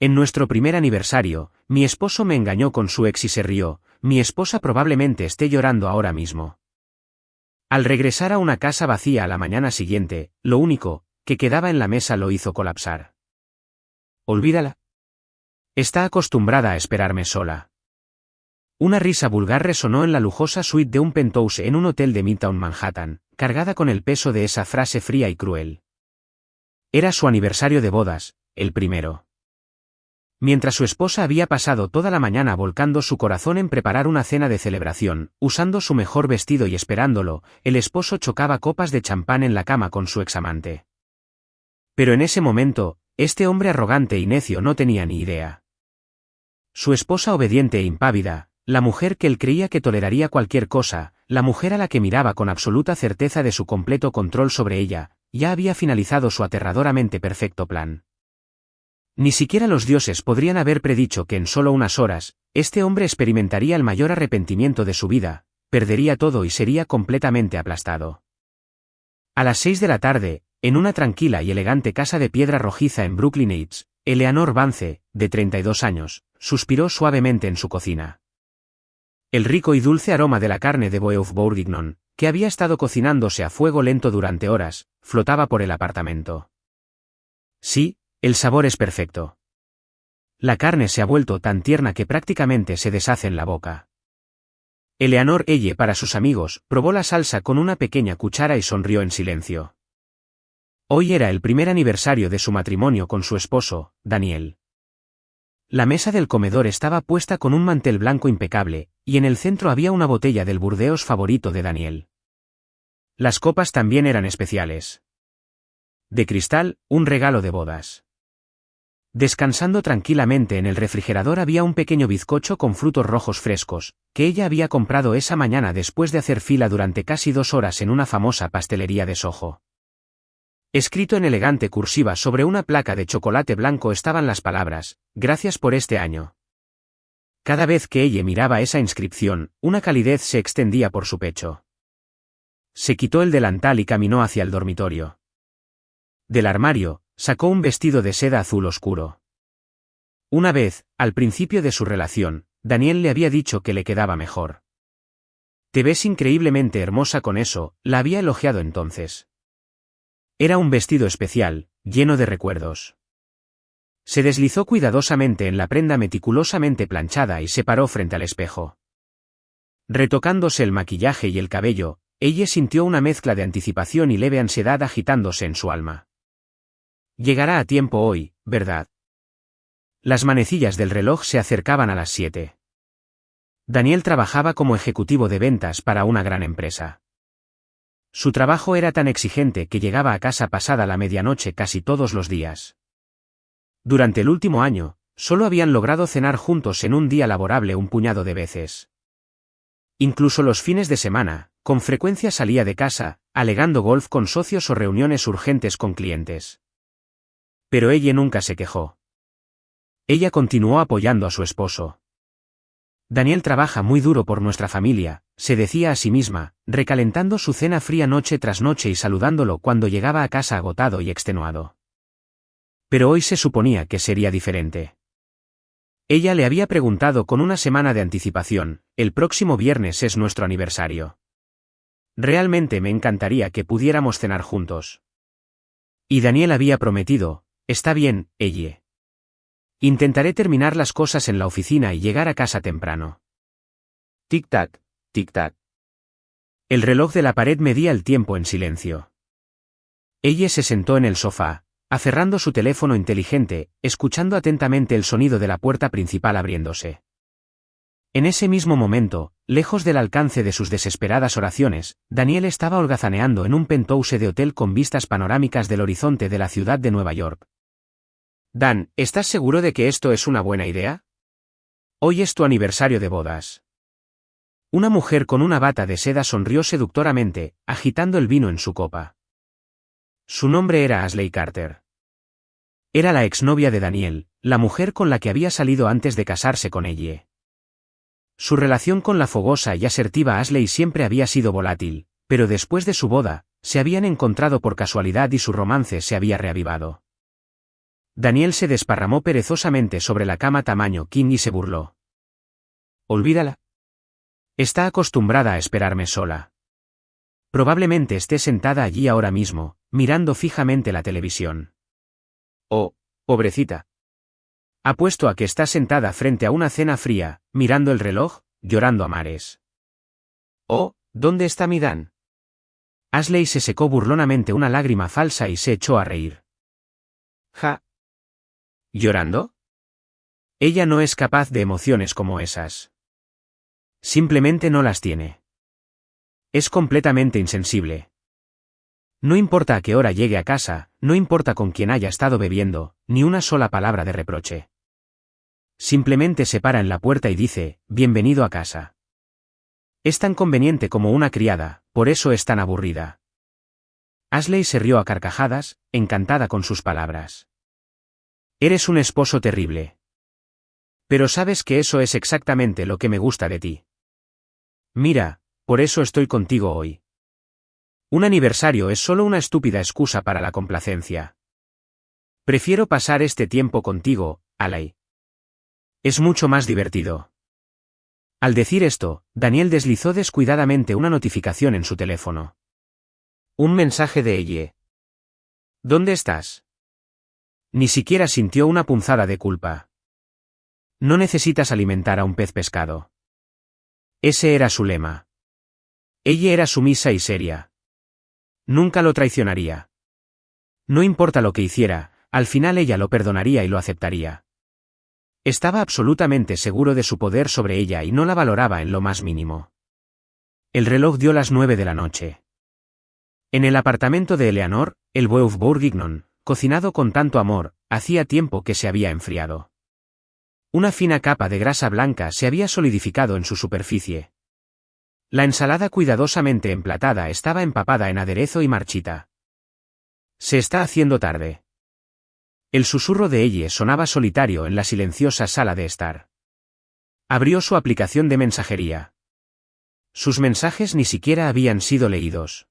En nuestro primer aniversario, mi esposo me engañó con su ex y se rió, mi esposa probablemente esté llorando ahora mismo. Al regresar a una casa vacía a la mañana siguiente, lo único que quedaba en la mesa lo hizo colapsar. Olvídala. Está acostumbrada a esperarme sola. Una risa vulgar resonó en la lujosa suite de un penthouse en un hotel de Midtown Manhattan, cargada con el peso de esa frase fría y cruel. Era su aniversario de bodas, el primero. Mientras su esposa había pasado toda la mañana volcando su corazón en preparar una cena de celebración, usando su mejor vestido y esperándolo, el esposo chocaba copas de champán en la cama con su examante. Pero en ese momento, este hombre arrogante y necio no tenía ni idea. Su esposa obediente e impávida, la mujer que él creía que toleraría cualquier cosa, la mujer a la que miraba con absoluta certeza de su completo control sobre ella, ya había finalizado su aterradoramente perfecto plan. Ni siquiera los dioses podrían haber predicho que en solo unas horas, este hombre experimentaría el mayor arrepentimiento de su vida, perdería todo y sería completamente aplastado. A las 6 de la tarde, en una tranquila y elegante casa de piedra rojiza en Brooklyn Heights, Eleanor Vance, de 32 años, suspiró suavemente en su cocina. El rico y dulce aroma de la carne de Beef Bourguignon, que había estado cocinándose a fuego lento durante horas, flotaba por el apartamento. Sí, el sabor es perfecto. La carne se ha vuelto tan tierna que prácticamente se deshace en la boca. Eleanor Elle para sus amigos, probó la salsa con una pequeña cuchara y sonrió en silencio. Hoy era el primer aniversario de su matrimonio con su esposo, Daniel. La mesa del comedor estaba puesta con un mantel blanco impecable, y en el centro había una botella del Burdeos favorito de Daniel. Las copas también eran especiales. De cristal, un regalo de bodas. Descansando tranquilamente en el refrigerador había un pequeño bizcocho con frutos rojos frescos, que ella había comprado esa mañana después de hacer fila durante casi 2 horas en una famosa pastelería de Soho. Escrito en elegante cursiva sobre una placa de chocolate blanco estaban las palabras, «Gracias por este año». Cada vez que ella miraba esa inscripción, una calidez se extendía por su pecho. Se quitó el delantal y caminó hacia el dormitorio. Del armario, sacó un vestido de seda azul oscuro. Una vez, al principio de su relación, Daniel le había dicho que le quedaba mejor. «Te ves increíblemente hermosa con eso», la había elogiado entonces. Era un vestido especial, lleno de recuerdos. Se deslizó cuidadosamente en la prenda meticulosamente planchada y se paró frente al espejo. Retocándose el maquillaje y el cabello, ella sintió una mezcla de anticipación y leve ansiedad agitándose en su alma. Llegará a tiempo hoy, ¿verdad? Las manecillas del reloj se acercaban a las 7. Daniel trabajaba como ejecutivo de ventas para una gran empresa. Su trabajo era tan exigente que llegaba a casa pasada la medianoche casi todos los días. Durante el último año, solo habían logrado cenar juntos en un día laborable un puñado de veces. Incluso los fines de semana, con frecuencia salía de casa, alegando golf con socios o reuniones urgentes con clientes. Pero ella nunca se quejó. Ella continuó apoyando a su esposo. Daniel trabaja muy duro por nuestra familia, se decía a sí misma, recalentando su cena fría noche tras noche y saludándolo cuando llegaba a casa agotado y extenuado. Pero hoy se suponía que sería diferente. Ella le había preguntado con una semana de anticipación, el próximo viernes es nuestro aniversario. Realmente me encantaría que pudiéramos cenar juntos. Y Daniel había prometido, está bien, ella. Intentaré terminar las cosas en la oficina y llegar a casa temprano. Tic-tac, tic-tac. El reloj de la pared medía el tiempo en silencio. Ella se sentó en el sofá, aferrando su teléfono inteligente, escuchando atentamente el sonido de la puerta principal abriéndose. En ese mismo momento, lejos del alcance de sus desesperadas oraciones, Daniel estaba holgazaneando en un penthouse de hotel con vistas panorámicas del horizonte de la ciudad de Nueva York. Dan, ¿estás seguro de que esto es una buena idea? Hoy es tu aniversario de bodas. Una mujer con una bata de seda sonrió seductoramente, agitando el vino en su copa. Su nombre era Ashley Carter. Era la exnovia de Daniel, la mujer con la que había salido antes de casarse con ella. Su relación con la fogosa y asertiva Ashley siempre había sido volátil, pero después de su boda, se habían encontrado por casualidad y su romance se había reavivado. Daniel se desparramó perezosamente sobre la cama tamaño king y se burló. Olvídala. Está acostumbrada a esperarme sola. Probablemente esté sentada allí ahora mismo, mirando fijamente la televisión. Oh, pobrecita. Apuesto a que está sentada frente a una cena fría, mirando el reloj, llorando a mares. Oh, ¿dónde está mi Dan? Ashley se secó burlonamente una lágrima falsa y se echó a reír. Ja. ¿Llorando? Ella no es capaz de emociones como esas. Simplemente no las tiene. Es completamente insensible. No importa a qué hora llegue a casa, no importa con quién haya estado bebiendo, ni una sola palabra de reproche. Simplemente se para en la puerta y dice, bienvenido a casa. Es tan conveniente como una criada, por eso es tan aburrida. Ashley se rió a carcajadas, encantada con sus palabras. Eres un esposo terrible. Pero sabes que eso es exactamente lo que me gusta de ti. Mira, por eso estoy contigo hoy. Un aniversario es solo una estúpida excusa para la complacencia. Prefiero pasar este tiempo contigo, Ashley. Es mucho más divertido. Al decir esto, Daniel deslizó descuidadamente una notificación en su teléfono. Un mensaje de ella. ¿Dónde estás? Ni siquiera sintió una punzada de culpa. No necesitas alimentar a un pez pescado. Ese era su lema. Ella era sumisa y seria. Nunca lo traicionaría. No importa lo que hiciera, al final ella lo perdonaría y lo aceptaría. Estaba absolutamente seguro de su poder sobre ella y no la valoraba en lo más mínimo. El reloj dio las 9 de la noche. En el apartamento de Eleanor, el Boeuf Bourguignon, cocinado con tanto amor, hacía tiempo que se había enfriado. Una fina capa de grasa blanca se había solidificado en su superficie. La ensalada cuidadosamente emplatada estaba empapada en aderezo y marchita. Se está haciendo tarde. El susurro de ella sonaba solitario en la silenciosa sala de estar. Abrió su aplicación de mensajería. Sus mensajes ni siquiera habían sido leídos.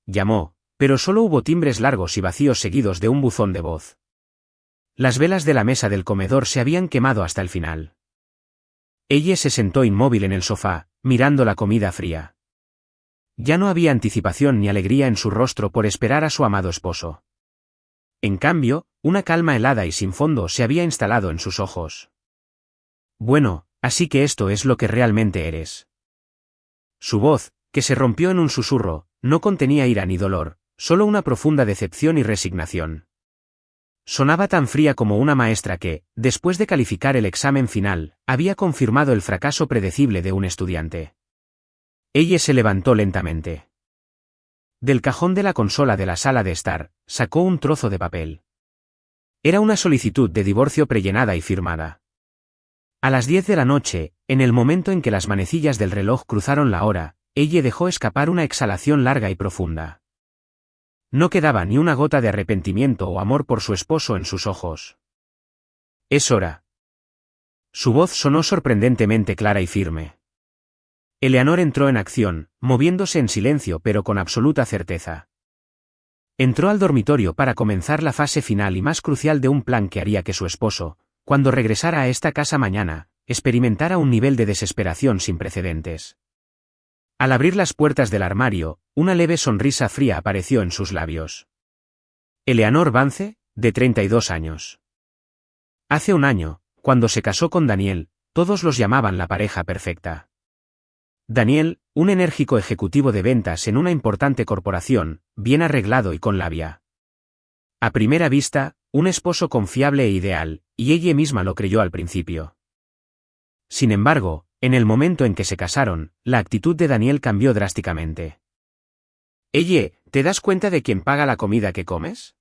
Llamó, pero solo hubo timbres largos y vacíos seguidos de un buzón de voz. Las velas de la mesa del comedor se habían quemado hasta el final. Ella se sentó inmóvil en el sofá, mirando la comida fría. Ya no había anticipación ni alegría en su rostro por esperar a su amado esposo. En cambio, una calma helada y sin fondo se había instalado en sus ojos. Bueno, así que esto es lo que realmente eres. Su voz, que se rompió en un susurro, no contenía ira ni dolor, solo una profunda decepción y resignación. Sonaba tan fría como una maestra que, después de calificar el examen final, había confirmado el fracaso predecible de un estudiante. Ella se levantó lentamente. Del cajón de la consola de la sala de estar, sacó un trozo de papel. Era una solicitud de divorcio prellenada y firmada. A las 10 de la noche, en el momento en que las manecillas del reloj cruzaron la hora, ella dejó escapar una exhalación larga y profunda. No quedaba ni una gota de arrepentimiento o amor por su esposo en sus ojos. Es hora. Su voz sonó sorprendentemente clara y firme. Eleanor entró en acción, moviéndose en silencio pero con absoluta certeza. Entró al dormitorio para comenzar la fase final y más crucial de un plan que haría que su esposo, cuando regresara a esta casa mañana, experimentara un nivel de desesperación sin precedentes. Al abrir las puertas del armario, una leve sonrisa fría apareció en sus labios. Eleanor Vance, de 32 años. Hace un año, cuando se casó con Daniel, todos los llamaban la pareja perfecta. Daniel, un enérgico ejecutivo de ventas en una importante corporación, bien arreglado y con labia. A primera vista, un esposo confiable e ideal, y ella misma lo creyó al principio. Sin embargo, en el momento en que se casaron, la actitud de Daniel cambió drásticamente. ¿Te das cuenta de quién paga la comida que comes?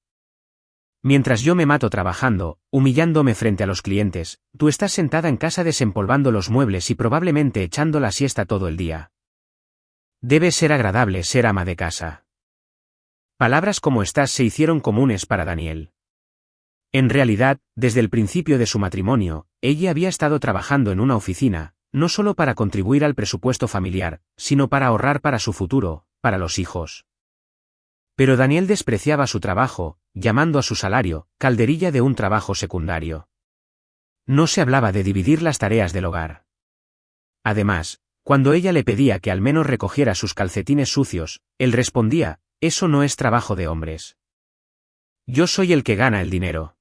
Mientras yo me mato trabajando, humillándome frente a los clientes, tú estás sentada en casa desempolvando los muebles y probablemente echando la siesta todo el día. Debe ser agradable ser ama de casa. Palabras como estas se hicieron comunes para Daniel. En realidad, desde el principio de su matrimonio, ella había estado trabajando en una oficina, no solo para contribuir al presupuesto familiar, sino para ahorrar para su futuro, para los hijos. Pero Daniel despreciaba su trabajo, llamando a su salario calderilla de un trabajo secundario. No se hablaba de dividir las tareas del hogar. Además, cuando ella le pedía que al menos recogiera sus calcetines sucios, él respondía: eso no es trabajo de hombres. Yo soy el que gana el dinero.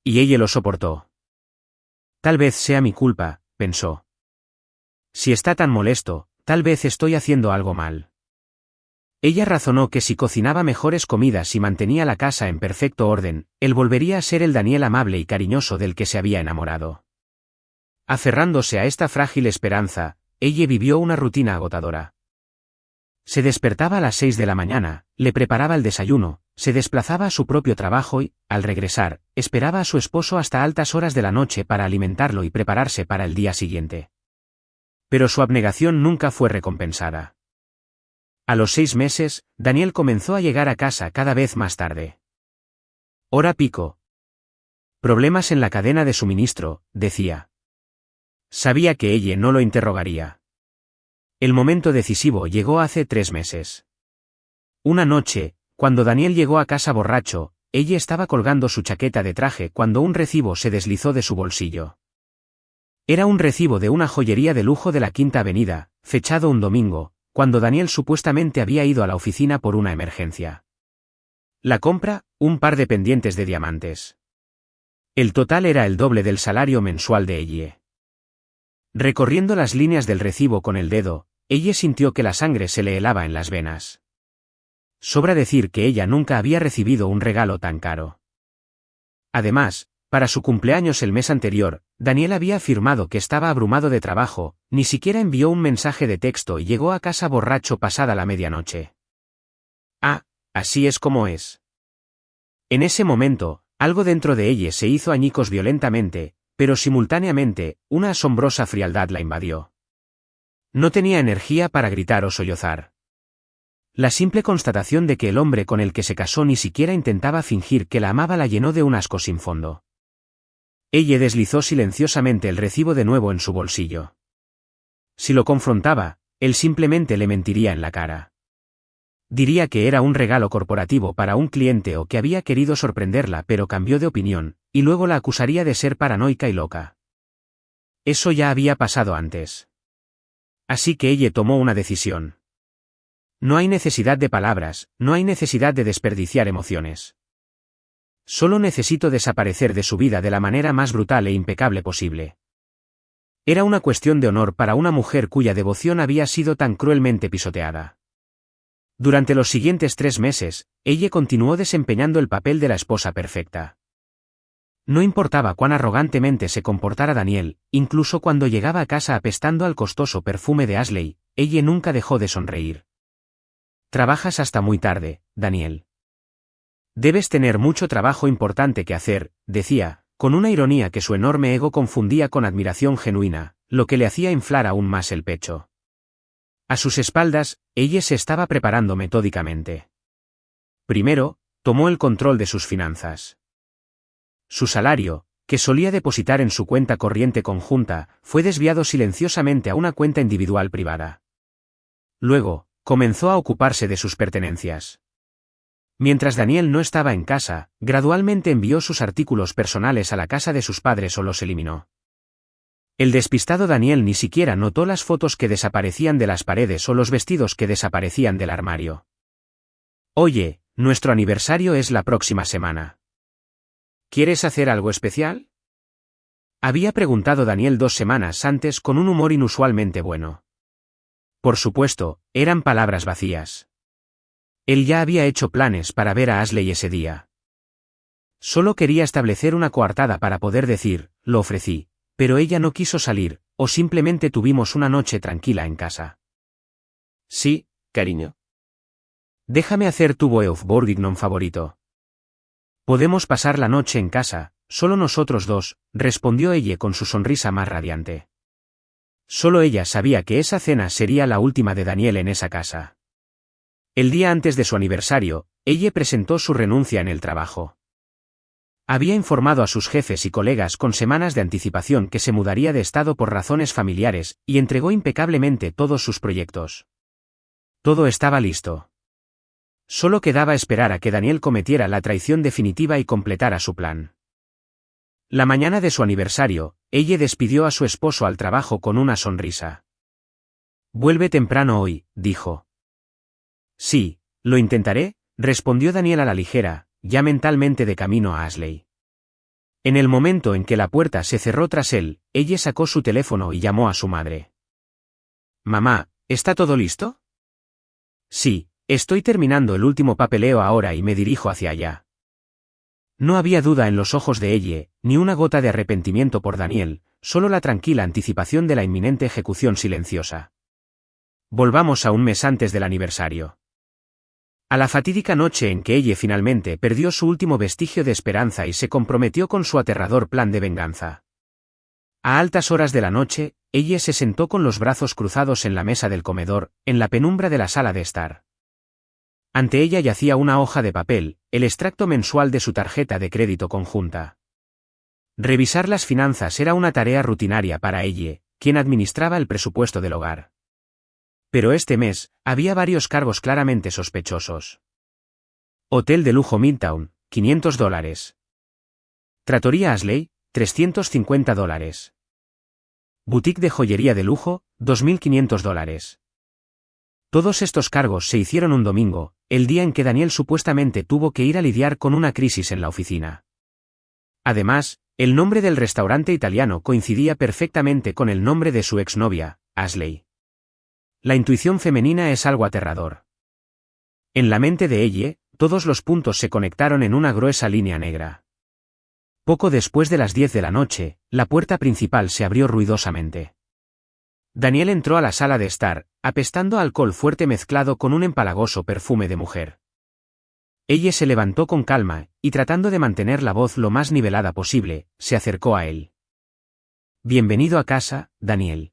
Y ella lo soportó. Tal vez sea mi culpa, pensó. Si está tan molesto, tal vez estoy haciendo algo mal. Ella razonó que si cocinaba mejores comidas y mantenía la casa en perfecto orden, él volvería a ser el Daniel amable y cariñoso del que se había enamorado. Aferrándose a esta frágil esperanza, ella vivió una rutina agotadora. Se despertaba a las 6 de la mañana, le preparaba el desayuno, se desplazaba a su propio trabajo y, al regresar, esperaba a su esposo hasta altas horas de la noche para alimentarlo y prepararse para el día siguiente. Pero su abnegación nunca fue recompensada. A los 6 meses, Daniel comenzó a llegar a casa cada vez más tarde. Hora pico. Problemas en la cadena de suministro, decía. Sabía que ella no lo interrogaría. El momento decisivo llegó hace 3 meses. Una noche, cuando Daniel llegó a casa borracho, ella estaba colgando su chaqueta de traje cuando un recibo se deslizó de su bolsillo. Era un recibo de una joyería de lujo de la Quinta Avenida, fechado un domingo, cuando Daniel supuestamente había ido a la oficina por una emergencia. La compra, un par de pendientes de diamantes. El total era el doble del salario mensual de ella. Recorriendo las líneas del recibo con el dedo, ella sintió que la sangre se le helaba en las venas. Sobra decir que ella nunca había recibido un regalo tan caro. Además, para su cumpleaños el mes anterior, Daniel había afirmado que estaba abrumado de trabajo, ni siquiera envió un mensaje de texto y llegó a casa borracho pasada la medianoche. Ah, así es como es. En ese momento, algo dentro de ella se hizo añicos violentamente, pero simultáneamente, una asombrosa frialdad la invadió. No tenía energía para gritar o sollozar. La simple constatación de que el hombre con el que se casó ni siquiera intentaba fingir que la amaba la llenó de un asco sin fondo. Ella deslizó silenciosamente el recibo de nuevo en su bolsillo. Si lo confrontaba, él simplemente le mentiría en la cara. Diría que era un regalo corporativo para un cliente o que había querido sorprenderla pero cambió de opinión, y luego la acusaría de ser paranoica y loca. Eso ya había pasado antes. Así que ella tomó una decisión. No hay necesidad de palabras, no hay necesidad de desperdiciar emociones. Solo necesito desaparecer de su vida de la manera más brutal e impecable posible. Era una cuestión de honor para una mujer cuya devoción había sido tan cruelmente pisoteada. Durante los siguientes 3 meses, ella continuó desempeñando el papel de la esposa perfecta. No importaba cuán arrogantemente se comportara Daniel, incluso cuando llegaba a casa apestando al costoso perfume de Ashley, ella nunca dejó de sonreír. Trabajas hasta muy tarde, Daniel. Debes tener mucho trabajo importante que hacer, decía, con una ironía que su enorme ego confundía con admiración genuina, lo que le hacía inflar aún más el pecho. A sus espaldas, ella se estaba preparando metódicamente. Primero, tomó el control de sus finanzas. Su salario, que solía depositar en su cuenta corriente conjunta, fue desviado silenciosamente a una cuenta individual privada. Luego, comenzó a ocuparse de sus pertenencias. Mientras Daniel no estaba en casa, gradualmente envió sus artículos personales a la casa de sus padres o los eliminó. El despistado Daniel ni siquiera notó las fotos que desaparecían de las paredes o los vestidos que desaparecían del armario. Oye, nuestro aniversario es la próxima semana. ¿Quieres hacer algo especial? Había preguntado Daniel 2 semanas antes con un humor inusualmente bueno. Por supuesto, eran palabras vacías. Él ya había hecho planes para ver a Ashley ese día. Solo quería establecer una coartada para poder decir, lo ofrecí, pero ella no quiso salir, o simplemente tuvimos una noche tranquila en casa. Sí, cariño. Déjame hacer tu Boeuf Bourguignon favorito. Podemos pasar la noche en casa, solo nosotros dos, respondió ella con su sonrisa más radiante. Solo ella sabía que esa cena sería la última de Daniel en esa casa. El día antes de su aniversario, ella presentó su renuncia en el trabajo. Había informado a sus jefes y colegas con semanas de anticipación que se mudaría de estado por razones familiares, y entregó impecablemente todos sus proyectos. Todo estaba listo. Solo quedaba esperar a que Daniel cometiera la traición definitiva y completara su plan. La mañana de su aniversario, ella despidió a su esposo al trabajo con una sonrisa. «Vuelve temprano hoy», dijo. «Sí, lo intentaré», respondió Daniel a la ligera, ya mentalmente de camino a Ashley. En el momento en que la puerta se cerró tras él, ella sacó su teléfono y llamó a su madre. «Mamá, ¿está todo listo?» «Sí, estoy terminando el último papeleo ahora y me dirijo hacia allá». No había duda en los ojos de ella, ni una gota de arrepentimiento por Daniel, solo la tranquila anticipación de la inminente ejecución silenciosa. Volvamos a un mes antes del aniversario. A la fatídica noche en que ella finalmente perdió su último vestigio de esperanza y se comprometió con su aterrador plan de venganza. A altas horas de la noche, ella se sentó con los brazos cruzados en la mesa del comedor, en la penumbra de la sala de estar. Ante ella yacía una hoja de papel, el extracto mensual de su tarjeta de crédito conjunta. Revisar las finanzas era una tarea rutinaria para ella, quien administraba el presupuesto del hogar. Pero este mes, había varios cargos claramente sospechosos. Hotel de lujo Midtown, $500. Trattoria Ashley, $350. Boutique de joyería de lujo, $2.500. Todos estos cargos se hicieron un domingo, el día en que Daniel supuestamente tuvo que ir a lidiar con una crisis en la oficina. Además, el nombre del restaurante italiano coincidía perfectamente con el nombre de su exnovia, Ashley. La intuición femenina es algo aterrador. En la mente de ella, todos los puntos se conectaron en una gruesa línea negra. Poco después de las 10 de la noche, la puerta principal se abrió ruidosamente. Daniel entró a la sala de estar, apestando a alcohol fuerte mezclado con un empalagoso perfume de mujer. Ella se levantó con calma, y tratando de mantener la voz lo más nivelada posible, se acercó a él. «Bienvenido a casa, Daniel.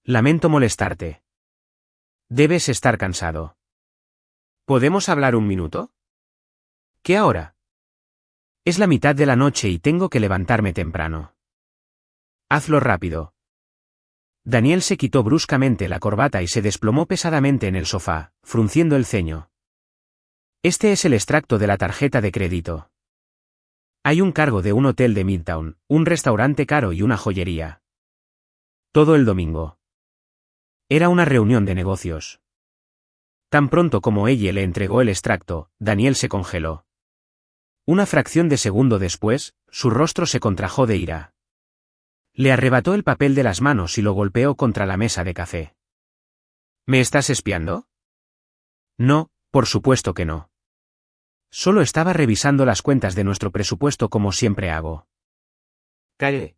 Lamento molestarte. Debes estar cansado. ¿Podemos hablar un minuto?» «¿Qué hora?» «Es la mitad de la noche y tengo que levantarme temprano». «Hazlo rápido». Daniel se quitó bruscamente la corbata y se desplomó pesadamente en el sofá, frunciendo el ceño. «Este es el extracto de la tarjeta de crédito. Hay un cargo de un hotel de Midtown, un restaurante caro y una joyería. Todo el domingo. Era una reunión de negocios». Tan pronto como ella le entregó el extracto, Daniel se congeló. Una fracción de segundo después, su rostro se contrajo de ira. Le arrebató el papel de las manos y lo golpeó contra la mesa de café. «¿Me estás espiando?» «No, por supuesto que no. Solo estaba revisando las cuentas de nuestro presupuesto como siempre hago». «Calle.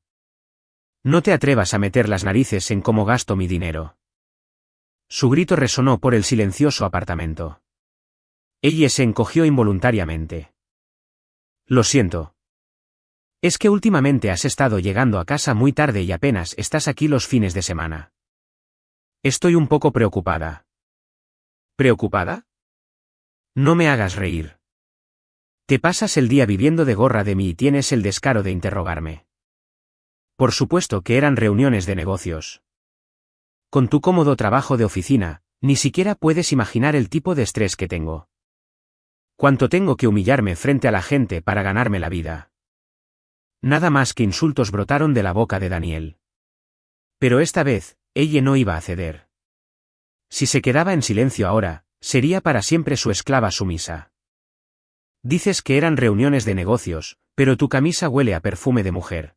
No te atrevas a meter las narices en cómo gasto mi dinero». Su grito resonó por el silencioso apartamento. Ella se encogió involuntariamente. «Lo siento. Es que últimamente has estado llegando a casa muy tarde y apenas estás aquí los fines de semana. Estoy un poco preocupada». «¿Preocupada? No me hagas reír. Te pasas el día viviendo de gorra de mí y tienes el descaro de interrogarme». Por supuesto que eran reuniones de negocios. Con tu cómodo trabajo de oficina, ni siquiera puedes imaginar el tipo de estrés que tengo. Cuánto tengo que humillarme frente a la gente para ganarme la vida. Nada más que insultos brotaron de la boca de Daniel. Pero esta vez, ella no iba a ceder. Si se quedaba en silencio ahora, sería para siempre su esclava sumisa. Dices que eran reuniones de negocios, pero tu camisa huele a perfume de mujer.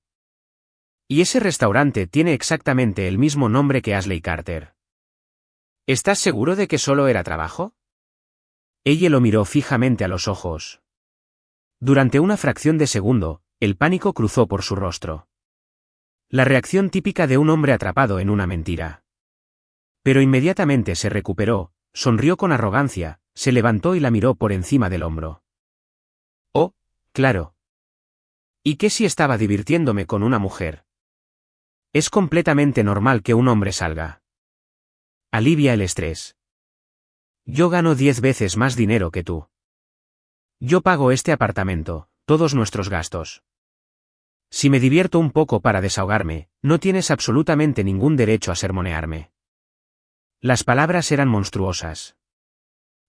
Y ese restaurante tiene exactamente el mismo nombre que Ashley Carter. ¿Estás seguro de que solo era trabajo?» Ella lo miró fijamente a los ojos. Durante una fracción de segundo, el pánico cruzó por su rostro. La reacción típica de un hombre atrapado en una mentira. Pero inmediatamente se recuperó, sonrió con arrogancia, se levantó y la miró por encima del hombro. «Oh, claro. ¿Y qué si estaba divirtiéndome con una mujer? Es completamente normal que un hombre salga. Alivia el estrés. Yo gano 10 veces más dinero que tú. Yo pago este apartamento, todos nuestros gastos. Si me divierto un poco para desahogarme, no tienes absolutamente ningún derecho a sermonearme». Las palabras eran monstruosas.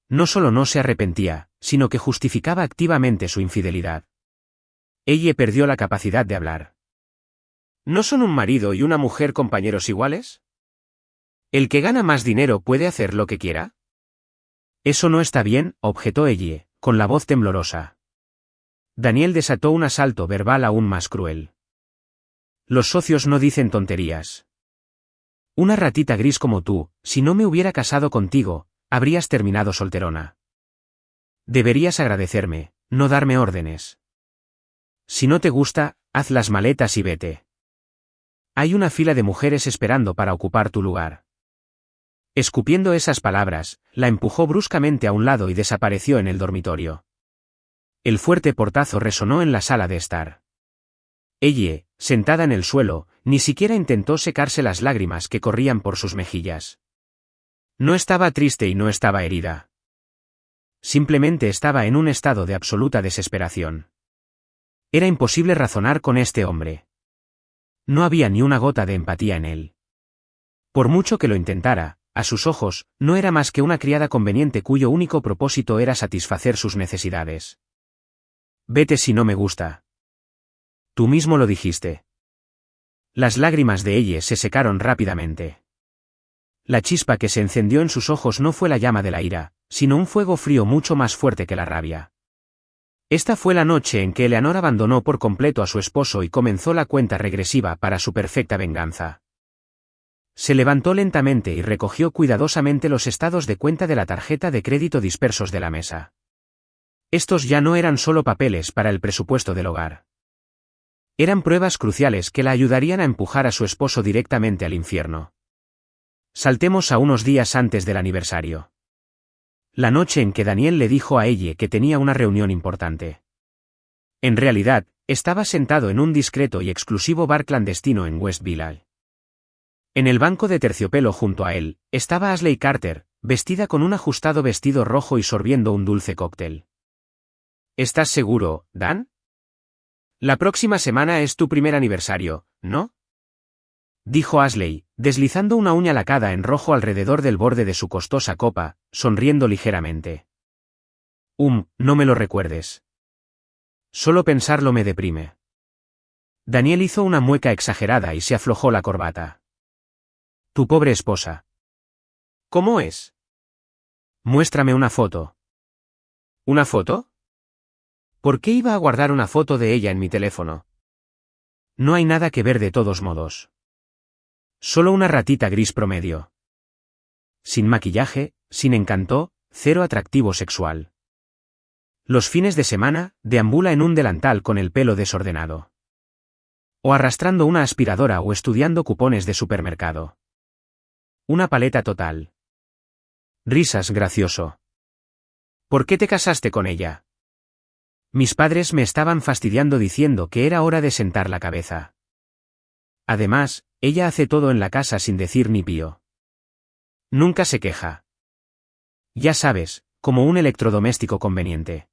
No solo no se arrepentía, sino que justificaba activamente su infidelidad. Ella perdió la capacidad de hablar. ¿No son un marido y una mujer compañeros iguales? ¿El que gana más dinero puede hacer lo que quiera? Eso no está bien, objetó ella, con la voz temblorosa. Daniel desató un asalto verbal aún más cruel. Los socios no dicen tonterías. Una ratita gris como tú, si no me hubiera casado contigo, habrías terminado solterona. Deberías agradecerme, no darme órdenes. Si no te gusta, haz las maletas y vete. Hay una fila de mujeres esperando para ocupar tu lugar. Escupiendo esas palabras, la empujó bruscamente a un lado y desapareció en el dormitorio. El fuerte portazo resonó en la sala de estar. Ella, sentada en el suelo, ni siquiera intentó secarse las lágrimas que corrían por sus mejillas. No estaba triste y no estaba herida. Simplemente estaba en un estado de absoluta desesperación. Era imposible razonar con este hombre. No había ni una gota de empatía en él. Por mucho que lo intentara, a sus ojos, no era más que una criada conveniente cuyo único propósito era satisfacer sus necesidades. Vete si no me gusta. Tú mismo lo dijiste. Las lágrimas de ella se secaron rápidamente. La chispa que se encendió en sus ojos no fue la llama de la ira, sino un fuego frío mucho más fuerte que la rabia. Esta fue la noche en que Eleanor abandonó por completo a su esposo y comenzó la cuenta regresiva para su perfecta venganza. Se levantó lentamente y recogió cuidadosamente los estados de cuenta de la tarjeta de crédito dispersos de la mesa. Estos ya no eran solo papeles para el presupuesto del hogar. Eran pruebas cruciales que la ayudarían a empujar a su esposo directamente al infierno. Saltemos a unos días antes del aniversario. La noche en que Daniel le dijo a ella que tenía una reunión importante. En realidad, estaba sentado en un discreto y exclusivo bar clandestino en West Village. En el banco de terciopelo junto a él, estaba Ashley Carter, vestida con un ajustado vestido rojo y sorbiendo un dulce cóctel. ¿Estás seguro, Dan? La próxima semana es tu primer aniversario, ¿no? Dijo Ashley, deslizando una uña lacada en rojo alrededor del borde de su costosa copa, sonriendo ligeramente. No me lo recuerdes. Solo pensarlo me deprime. Daniel hizo una mueca exagerada y se aflojó la corbata. Tu pobre esposa. ¿Cómo es? Muéstrame una foto. ¿Una foto? ¿Por qué iba a guardar una foto de ella en mi teléfono? No hay nada que ver de todos modos. Solo una ratita gris promedio. Sin maquillaje, sin encanto, cero atractivo sexual. Los fines de semana, deambula en un delantal con el pelo desordenado. O arrastrando una aspiradora o estudiando cupones de supermercado. Una paleta total. Risas gracioso. ¿Por qué te casaste con ella? Mis padres me estaban fastidiando diciendo que era hora de sentar la cabeza. Además, ella hace todo en la casa sin decir ni pío. Nunca se queja. Ya sabes, como un electrodoméstico conveniente.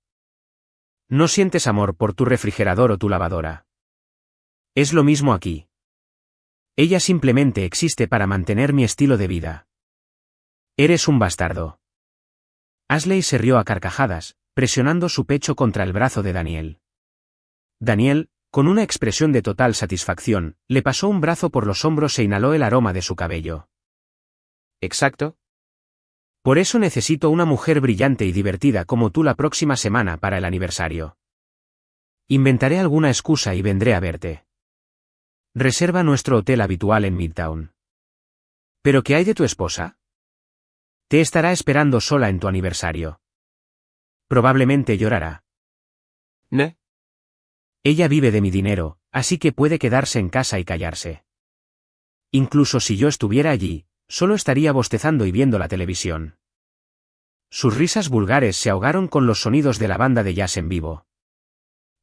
No sientes amor por tu refrigerador o tu lavadora. Es lo mismo aquí. Ella simplemente existe para mantener mi estilo de vida. Eres un bastardo. Ashley se rió a carcajadas, presionando su pecho contra el brazo de Daniel. Daniel, con una expresión de total satisfacción, le pasó un brazo por los hombros e inhaló el aroma de su cabello. ¿Exacto? Por eso necesito una mujer brillante y divertida como tú la próxima semana para el aniversario. Inventaré alguna excusa y vendré a verte. Reserva nuestro hotel habitual en Midtown. ¿Pero qué hay de tu esposa? Te estará esperando sola en tu aniversario. Probablemente llorará. ¿Ne? Ella vive de mi dinero, así que puede quedarse en casa y callarse. Incluso si yo estuviera allí, solo estaría bostezando y viendo la televisión. Sus risas vulgares se ahogaron con los sonidos de la banda de jazz en vivo.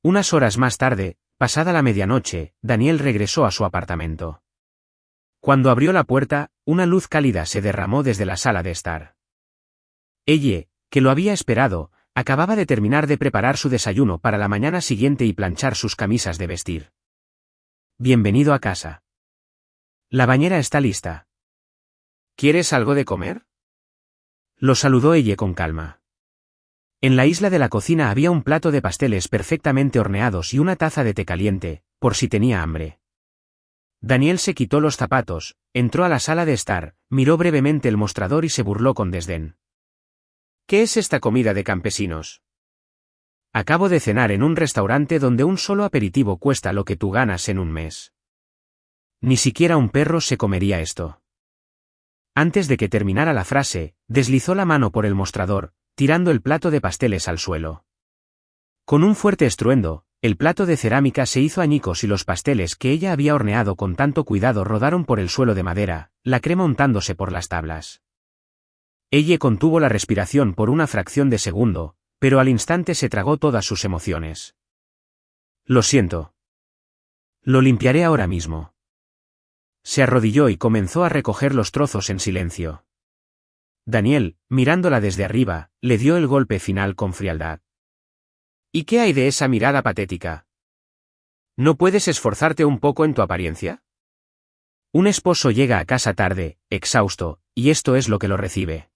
Unas horas más tarde, pasada la medianoche, Daniel regresó a su apartamento. Cuando abrió la puerta, una luz cálida se derramó desde la sala de estar. Ella, que lo había esperado, acababa de terminar de preparar su desayuno para la mañana siguiente y planchar sus camisas de vestir. Bienvenido a casa. La bañera está lista. ¿Quieres algo de comer? Lo saludó ella con calma. En la isla de la cocina había un plato de pasteles perfectamente horneados y una taza de té caliente, por si tenía hambre. Daniel se quitó los zapatos, entró a la sala de estar, miró brevemente el mostrador y se burló con desdén. ¿Qué es esta comida de campesinos? Acabo de cenar en un restaurante donde un solo aperitivo cuesta lo que tú ganas en un mes. Ni siquiera un perro se comería esto. Antes de que terminara la frase, deslizó la mano por el mostrador, tirando el plato de pasteles al suelo. Con un fuerte estruendo, el plato de cerámica se hizo añicos y los pasteles que ella había horneado con tanto cuidado rodaron por el suelo de madera, la crema untándose por las tablas. Ella contuvo la respiración por una fracción de segundo, pero al instante se tragó todas sus emociones. Lo siento. Lo limpiaré ahora mismo. Se arrodilló y comenzó a recoger los trozos en silencio. Daniel, mirándola desde arriba, le dio el golpe final con frialdad. ¿Y qué hay de esa mirada patética? ¿No puedes esforzarte un poco en tu apariencia? Un esposo llega a casa tarde, exhausto, y esto es lo que lo recibe.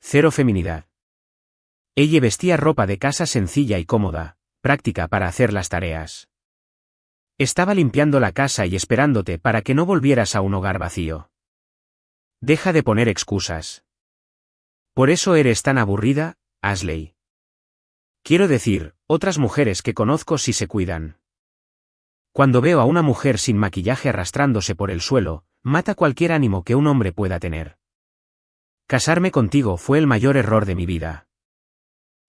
Cero feminidad. Ella vestía ropa de casa sencilla y cómoda, práctica para hacer las tareas. Estaba limpiando la casa y esperándote para que no volvieras a un hogar vacío. Deja de poner excusas. Por eso eres tan aburrida, Ashley. Quiero decir, otras mujeres que conozco sí se cuidan. Cuando veo a una mujer sin maquillaje arrastrándose por el suelo, mata cualquier ánimo que un hombre pueda tener. Casarme contigo fue el mayor error de mi vida.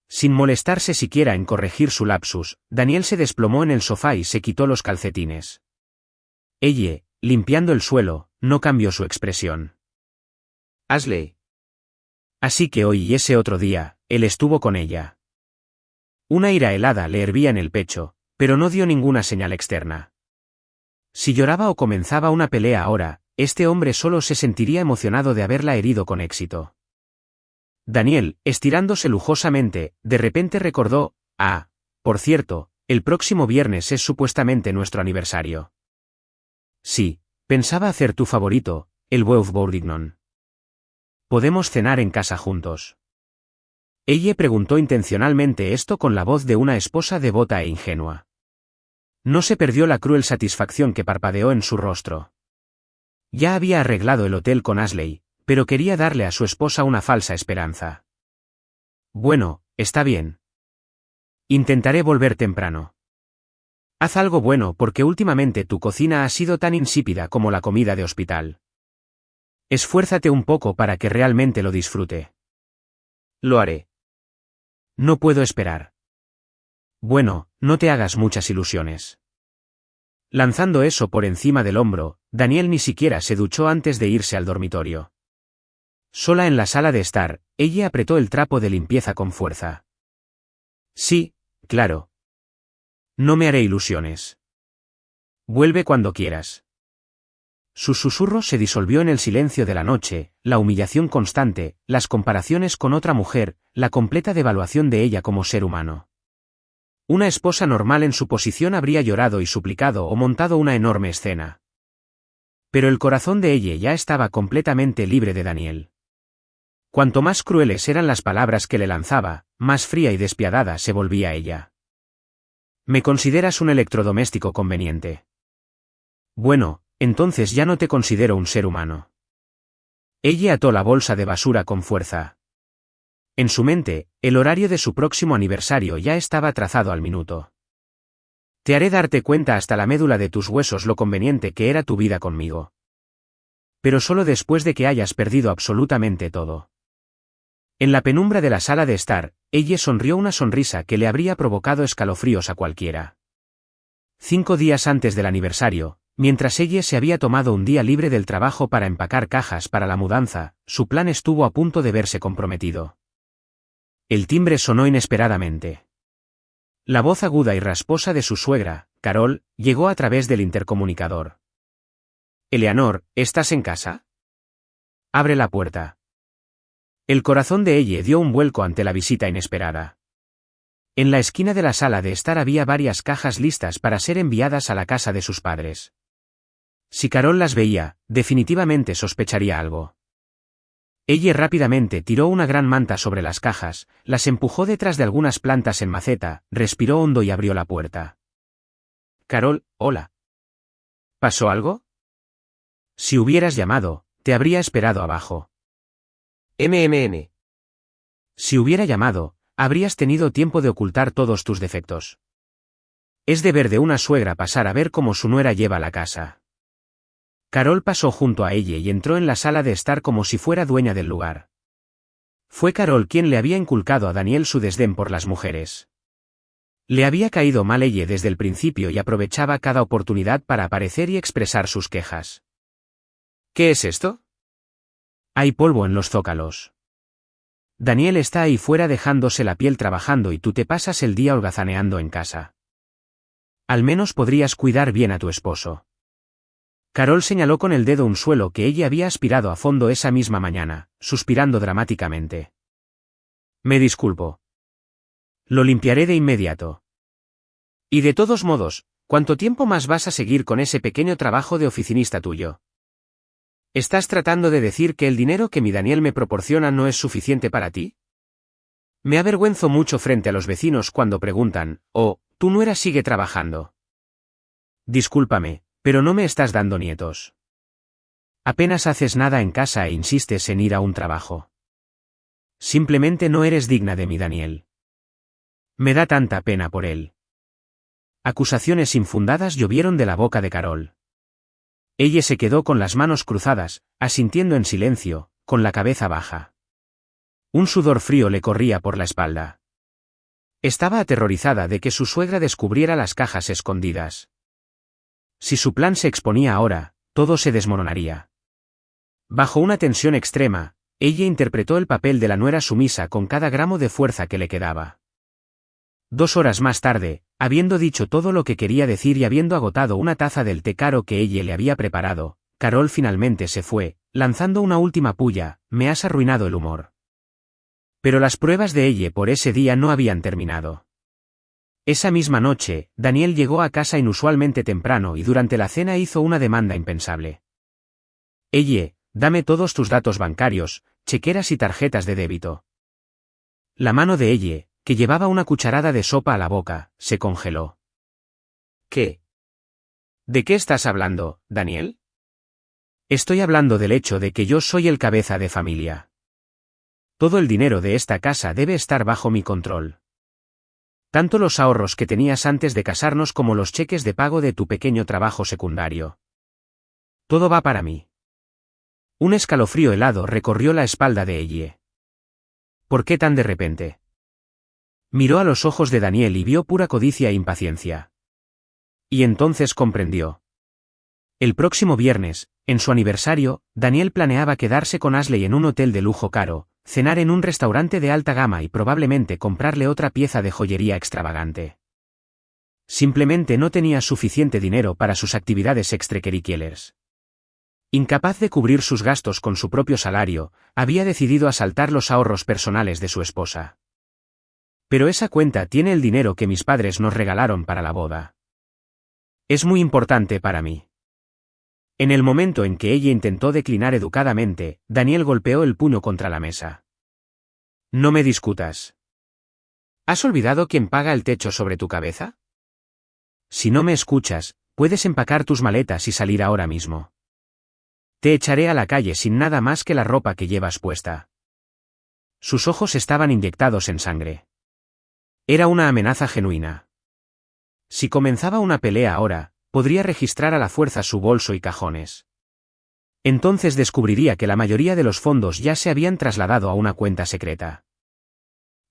Sin molestarse siquiera en corregir su lapsus, Daniel se desplomó en el sofá y se quitó los calcetines. Ella, limpiando el suelo, no cambió su expresión. Ashley. Así que hoy y ese otro día, él estuvo con ella. Una ira helada le hervía en el pecho, pero no dio ninguna señal externa. Si lloraba o comenzaba una pelea ahora, este hombre solo se sentiría emocionado de haberla herido con éxito. Daniel, estirándose lujosamente, de repente recordó, por cierto, el próximo viernes es supuestamente nuestro aniversario. Sí, pensaba hacer tu favorito, el Boeuf Bourguignon. ¿Podemos cenar en casa juntos? Ella preguntó intencionalmente esto con la voz de una esposa devota e ingenua. No se perdió la cruel satisfacción que parpadeó en su rostro. Ya había arreglado el hotel con Ashley, pero quería darle a su esposa una falsa esperanza. Bueno, está bien. Intentaré volver temprano. Haz algo bueno porque últimamente tu cocina ha sido tan insípida como la comida de hospital. Esfuérzate un poco para que realmente lo disfrute. Lo haré. No puedo esperar. Bueno, no te hagas muchas ilusiones. Lanzando eso por encima del hombro, Daniel ni siquiera se duchó antes de irse al dormitorio. Sola en la sala de estar, ella apretó el trapo de limpieza con fuerza. Sí, claro. No me haré ilusiones. Vuelve cuando quieras. Su susurro se disolvió en el silencio de la noche, la humillación constante, las comparaciones con otra mujer, la completa devaluación de ella como ser humano. Una esposa normal en su posición habría llorado y suplicado o montado una enorme escena. Pero el corazón de ella ya estaba completamente libre de Daniel. Cuanto más crueles eran las palabras que le lanzaba, más fría y despiadada se volvía ella. ¿Me consideras un electrodoméstico conveniente? Bueno, entonces ya no te considero un ser humano. Ella ató la bolsa de basura con fuerza. En su mente, el horario de su próximo aniversario ya estaba trazado al minuto. Te haré darte cuenta hasta la médula de tus huesos lo conveniente que era tu vida conmigo. Pero solo después de que hayas perdido absolutamente todo. En la penumbra de la sala de estar, ella sonrió una sonrisa que le habría provocado escalofríos a cualquiera. 5 días antes del aniversario, mientras ella se había tomado un día libre del trabajo para empacar cajas para la mudanza, su plan estuvo a punto de verse comprometido. El timbre sonó inesperadamente. La voz aguda y rasposa de su suegra, Carol, llegó a través del intercomunicador. Eleanor, ¿estás en casa? Abre la puerta. El corazón de ella dio un vuelco ante la visita inesperada. En la esquina de la sala de estar había varias cajas listas para ser enviadas a la casa de sus padres. Si Carol las veía, definitivamente sospecharía algo. Ella rápidamente tiró una gran manta sobre las cajas, las empujó detrás de algunas plantas en maceta, respiró hondo y abrió la puerta. Carol, hola. ¿Pasó algo? Si hubieras llamado, te habría esperado abajo. MMM. Si hubiera llamado, habrías tenido tiempo de ocultar todos tus defectos. Es deber de una suegra pasar a ver cómo su nuera lleva la casa. Carol pasó junto a ella y entró en la sala de estar como si fuera dueña del lugar. Fue Carol quien le había inculcado a Daniel su desdén por las mujeres. Le había caído mal ella desde el principio y aprovechaba cada oportunidad para aparecer y expresar sus quejas. ¿Qué es esto? Hay polvo en los zócalos. Daniel está ahí fuera dejándose la piel trabajando y tú te pasas el día holgazaneando en casa. Al menos podrías cuidar bien a tu esposo. Carol señaló con el dedo un suelo que ella había aspirado a fondo esa misma mañana, suspirando dramáticamente. Me disculpo. Lo limpiaré de inmediato. Y de todos modos, ¿cuánto tiempo más vas a seguir con ese pequeño trabajo de oficinista tuyo? ¿Estás tratando de decir que el dinero que mi Daniel me proporciona no es suficiente para ti? Me avergüenzo mucho frente a los vecinos cuando preguntan, oh, tu nuera sigue trabajando. Discúlpame, pero no me estás dando nietos. Apenas haces nada en casa e insistes en ir a un trabajo. Simplemente no eres digna de mi Daniel. Me da tanta pena por él. Acusaciones infundadas llovieron de la boca de Carol. Ella se quedó con las manos cruzadas, asintiendo en silencio, con la cabeza baja. Un sudor frío le corría por la espalda. Estaba aterrorizada de que su suegra descubriera las cajas escondidas. Si su plan se exponía ahora, todo se desmoronaría. Bajo una tensión extrema, ella interpretó el papel de la nuera sumisa con cada gramo de fuerza que le quedaba. 2 horas más tarde, habiendo dicho todo lo que quería decir y habiendo agotado una taza del té caro que ella le había preparado, Carol finalmente se fue, lanzando una última pulla: me has arruinado el humor. Pero las pruebas de ella por ese día no habían terminado. Esa misma noche, Daniel llegó a casa inusualmente temprano y durante la cena hizo una demanda impensable. Ella, dame todos tus datos bancarios, chequeras y tarjetas de débito. La mano de ella, que llevaba una cucharada de sopa a la boca, se congeló. ¿Qué? ¿De qué estás hablando, Daniel? Estoy hablando del hecho de que yo soy el cabeza de familia. Todo el dinero de esta casa debe estar bajo mi control. Tanto los ahorros que tenías antes de casarnos como los cheques de pago de tu pequeño trabajo secundario. Todo va para mí. Un escalofrío helado recorrió la espalda de ella. ¿Por qué tan de repente? Miró a los ojos de Daniel y vio pura codicia e impaciencia. Y entonces comprendió. El próximo viernes, en su aniversario, Daniel planeaba quedarse con Ashley en un hotel de lujo caro, cenar en un restaurante de alta gama y probablemente comprarle otra pieza de joyería extravagante. Simplemente no tenía suficiente dinero para sus actividades extracurriculares. Incapaz de cubrir sus gastos con su propio salario, había decidido asaltar los ahorros personales de su esposa. Pero esa cuenta tiene el dinero que mis padres nos regalaron para la boda. Es muy importante para mí. En el momento en que ella intentó declinar educadamente, Daniel golpeó el puño contra la mesa. No me discutas. ¿Has olvidado quién paga el techo sobre tu cabeza? Si no me escuchas, puedes empacar tus maletas y salir ahora mismo. Te echaré a la calle sin nada más que la ropa que llevas puesta. Sus ojos estaban inyectados en sangre. Era una amenaza genuina. Si comenzaba una pelea ahora, podría registrar a la fuerza su bolso y cajones. Entonces descubriría que la mayoría de los fondos ya se habían trasladado a una cuenta secreta.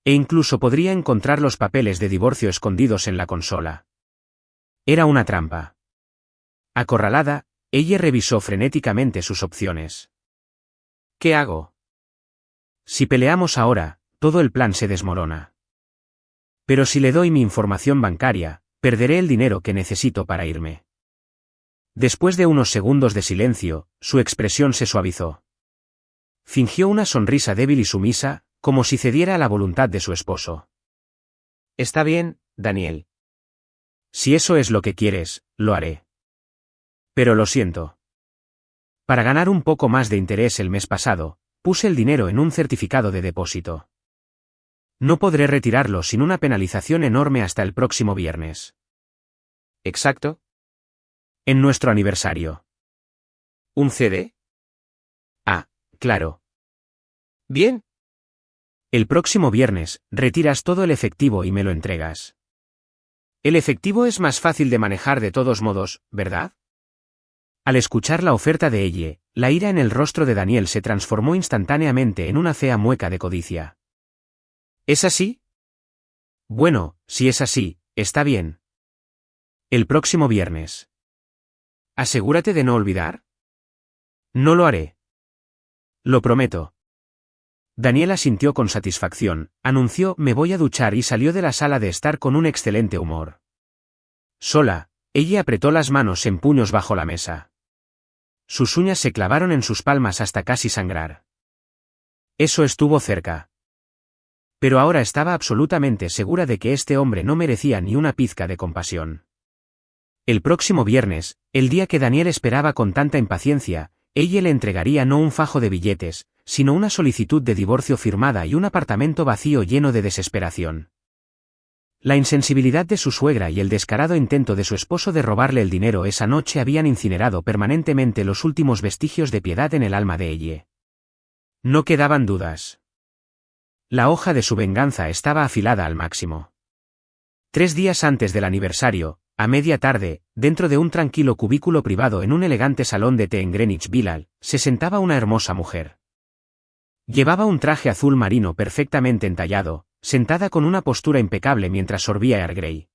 E incluso podría encontrar los papeles de divorcio escondidos en la consola. Era una trampa. Acorralada, ella revisó frenéticamente sus opciones. ¿Qué hago? Si peleamos ahora, todo el plan se desmorona. Pero si le doy mi información bancaria, perderé el dinero que necesito para irme. Después de unos segundos de silencio, su expresión se suavizó. Fingió una sonrisa débil y sumisa, como si cediera a la voluntad de su esposo. Está bien, Daniel. Si eso es lo que quieres, lo haré. Pero lo siento. Para ganar un poco más de interés el mes pasado, puse el dinero en un certificado de depósito. No podré retirarlo sin una penalización enorme hasta el próximo viernes. ¿Exacto? En nuestro aniversario. ¿Un CD? Ah, claro. Bien. El próximo viernes, retiras todo el efectivo y me lo entregas. El efectivo es más fácil de manejar de todos modos, ¿verdad? Al escuchar la oferta de ella, la ira en el rostro de Daniel se transformó instantáneamente en una fea mueca de codicia. ¿Es así? Bueno, si es así, está bien. El próximo viernes. Asegúrate de no olvidar. No lo haré. Lo prometo. Daniel asintió con satisfacción, anunció «me voy a duchar» y salió de la sala de estar con un excelente humor. Sola, ella apretó las manos en puños bajo la mesa. Sus uñas se clavaron en sus palmas hasta casi sangrar. Eso estuvo cerca. Pero ahora estaba absolutamente segura de que este hombre no merecía ni una pizca de compasión. El próximo viernes, el día que Daniel esperaba con tanta impaciencia, ella le entregaría no un fajo de billetes, sino una solicitud de divorcio firmada y un apartamento vacío lleno de desesperación. La insensibilidad de su suegra y el descarado intento de su esposo de robarle el dinero esa noche habían incinerado permanentemente los últimos vestigios de piedad en el alma de ella. No quedaban dudas. La hoja de su venganza estaba afilada al máximo. 3 días antes del aniversario, a media tarde, dentro de un tranquilo cubículo privado en un elegante salón de té en Greenwich Village, se sentaba una hermosa mujer. Llevaba un traje azul marino perfectamente entallado, sentada con una postura impecable mientras sorbía Earl Grey.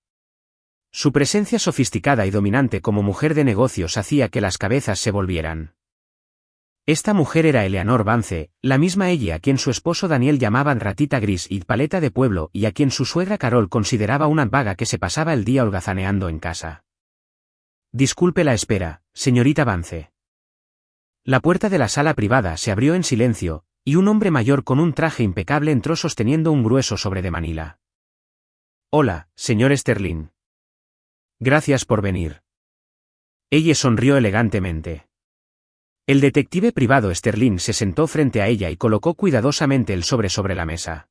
Su presencia sofisticada y dominante como mujer de negocios hacía que las cabezas se volvieran. Esta mujer era Eleanor Vance, la misma ella a quien su esposo Daniel llamaba ratita gris y paleta de pueblo y a quien su suegra Carol consideraba una vaga que se pasaba el día holgazaneando en casa. Disculpe la espera, señorita Vance. La puerta de la sala privada se abrió en silencio, y un hombre mayor con un traje impecable entró sosteniendo un grueso sobre de Manila. Hola, señor Sterling. Gracias por venir. Ella sonrió elegantemente. El detective privado Sterling se sentó frente a ella y colocó cuidadosamente el sobre la mesa.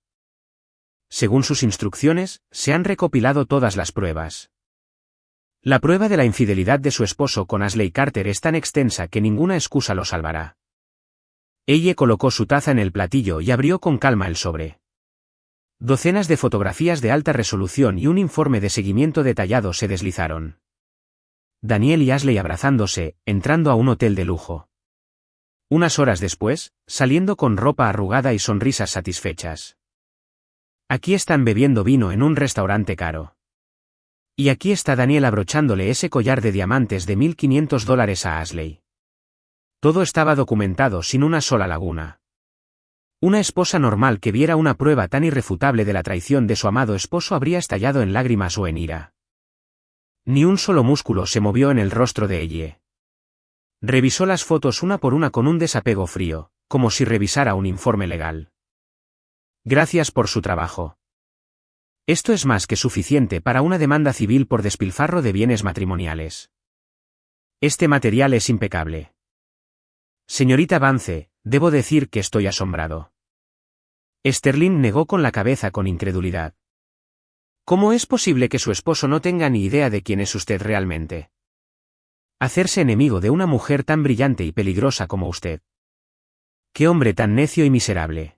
Según sus instrucciones, se han recopilado todas las pruebas. La prueba de la infidelidad de su esposo con Ashley Carter es tan extensa que ninguna excusa lo salvará. Ella colocó su taza en el platillo y abrió con calma el sobre. Docenas de fotografías de alta resolución y un informe de seguimiento detallado se deslizaron. Daniel y Ashley abrazándose, entrando a un hotel de lujo. Unas horas después, saliendo con ropa arrugada y sonrisas satisfechas. Aquí están bebiendo vino en un restaurante caro. Y aquí está Daniel abrochándole ese collar de diamantes de $1.500 a Ashley. Todo estaba documentado sin una sola laguna. Una esposa normal que viera una prueba tan irrefutable de la traición de su amado esposo habría estallado en lágrimas o en ira. Ni un solo músculo se movió en el rostro de ella. Revisó las fotos una por una con un desapego frío, como si revisara un informe legal. Gracias por su trabajo. Esto es más que suficiente para una demanda civil por despilfarro de bienes matrimoniales. Este material es impecable. Señorita Vance, debo decir que estoy asombrado. Sterling negó con la cabeza con incredulidad. ¿Cómo es posible que su esposo no tenga ni idea de quién es usted realmente? Hacerse enemigo de una mujer tan brillante y peligrosa como usted. ¡Qué hombre tan necio y miserable!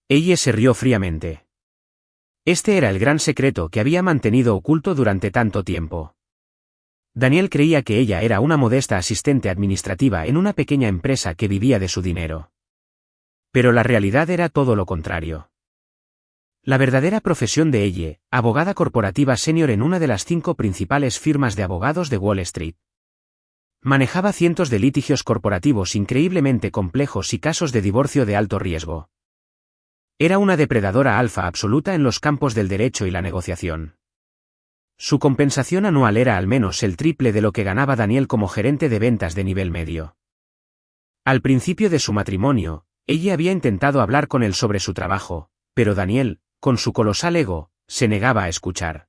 Ella se rió fríamente. Este era el gran secreto que había mantenido oculto durante tanto tiempo. Daniel creía que ella era una modesta asistente administrativa en una pequeña empresa que vivía de su dinero. Pero la realidad era todo lo contrario. La verdadera profesión de ella, abogada corporativa senior en una de las 5 principales firmas de abogados de Wall Street. Manejaba cientos de litigios corporativos increíblemente complejos y casos de divorcio de alto riesgo. Era una depredadora alfa absoluta en los campos del derecho y la negociación. Su compensación anual era al menos el triple de lo que ganaba Daniel como gerente de ventas de nivel medio. Al principio de su matrimonio, ella había intentado hablar con él sobre su trabajo, pero Daniel, con su colosal ego, se negaba a escuchar.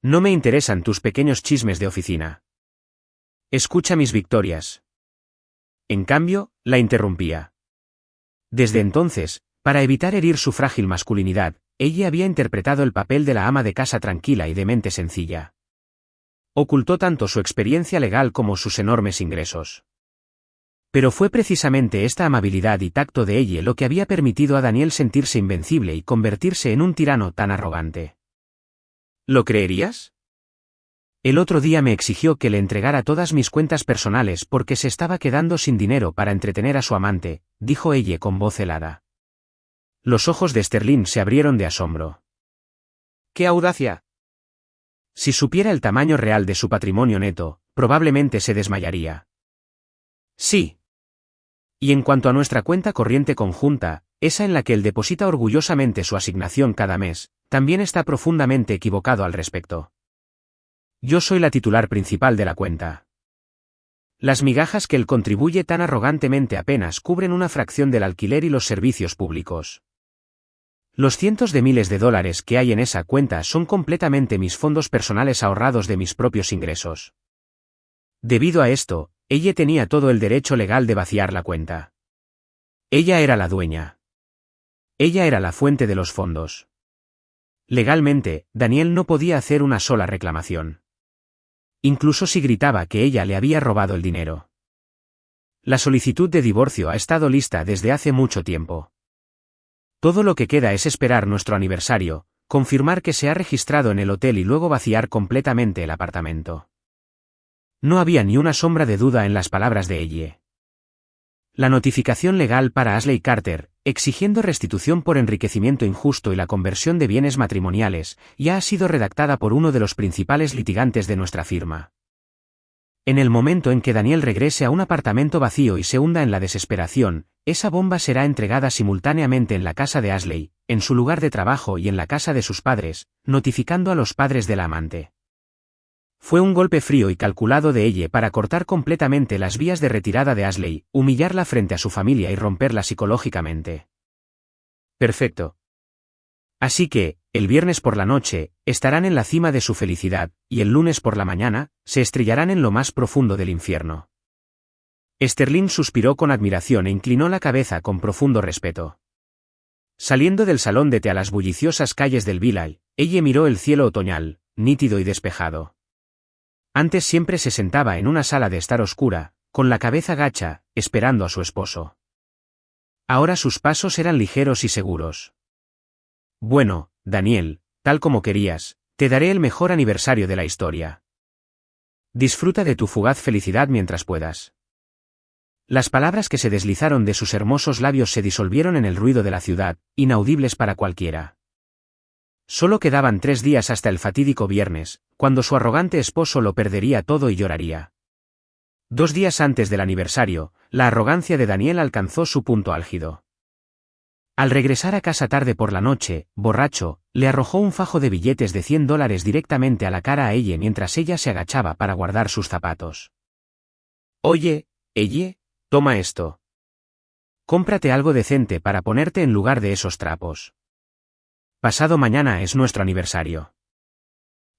No me interesan tus pequeños chismes de oficina. Escucha mis victorias. En cambio, la interrumpía. Desde entonces, para evitar herir su frágil masculinidad, ella había interpretado el papel de la ama de casa tranquila y de mente sencilla. Ocultó tanto su experiencia legal como sus enormes ingresos. Pero fue precisamente esta amabilidad y tacto de ella lo que había permitido a Daniel sentirse invencible y convertirse en un tirano tan arrogante. ¿Lo creerías? El otro día me exigió que le entregara todas mis cuentas personales porque se estaba quedando sin dinero para entretener a su amante, dijo ella con voz helada. Los ojos de Sterling se abrieron de asombro. ¡Qué audacia! Si supiera el tamaño real de su patrimonio neto, probablemente se desmayaría. Sí. Y en cuanto a nuestra cuenta corriente conjunta, esa en la que él deposita orgullosamente su asignación cada mes, también está profundamente equivocado al respecto. Yo soy la titular principal de la cuenta. Las migajas que él contribuye tan arrogantemente apenas cubren una fracción del alquiler y los servicios públicos. Los cientos de miles de dólares que hay en esa cuenta son completamente mis fondos personales ahorrados de mis propios ingresos. Debido a esto, ella tenía todo el derecho legal de vaciar la cuenta. Ella era la dueña. Ella era la fuente de los fondos. Legalmente, Daniel no podía hacer una sola reclamación. Incluso si gritaba que ella le había robado el dinero. La solicitud de divorcio ha estado lista desde hace mucho tiempo. Todo lo que queda es esperar nuestro aniversario, confirmar que se ha registrado en el hotel y luego vaciar completamente el apartamento. No había ni una sombra de duda en las palabras de ella. La notificación legal para Ashley Carter, exigiendo restitución por enriquecimiento injusto y la conversión de bienes matrimoniales, ya ha sido redactada por uno de los principales litigantes de nuestra firma. En el momento en que Daniel regrese a un apartamento vacío y se hunda en la desesperación, esa bomba será entregada simultáneamente en la casa de Ashley, en su lugar de trabajo y en la casa de sus padres, notificando a los padres de la amante. Fue un golpe frío y calculado de ella para cortar completamente las vías de retirada de Ashley, humillarla frente a su familia y romperla psicológicamente. Perfecto. Así que, el viernes por la noche, estarán en la cima de su felicidad, y el lunes por la mañana, se estrellarán en lo más profundo del infierno. Sterling suspiró con admiración e inclinó la cabeza con profundo respeto. Saliendo del salón de té a las bulliciosas calles del Village, ella miró el cielo otoñal, nítido y despejado. Antes siempre se sentaba en una sala de estar oscura, con la cabeza gacha, esperando a su esposo. Ahora sus pasos eran ligeros y seguros. Bueno, Daniel, tal como querías, te daré el mejor aniversario de la historia. Disfruta de tu fugaz felicidad mientras puedas. Las palabras que se deslizaron de sus hermosos labios se disolvieron en el ruido de la ciudad, inaudibles para cualquiera. Solo quedaban 3 días hasta el fatídico viernes, cuando su arrogante esposo lo perdería todo y lloraría. 2 días antes del aniversario, la arrogancia de Daniel alcanzó su punto álgido. Al regresar a casa tarde por la noche, borracho, le arrojó un fajo de billetes de $100 directamente a la cara a ella mientras ella se agachaba para guardar sus zapatos. Oye, ella, toma esto. Cómprate algo decente para ponerte en lugar de esos trapos. Pasado mañana es nuestro aniversario.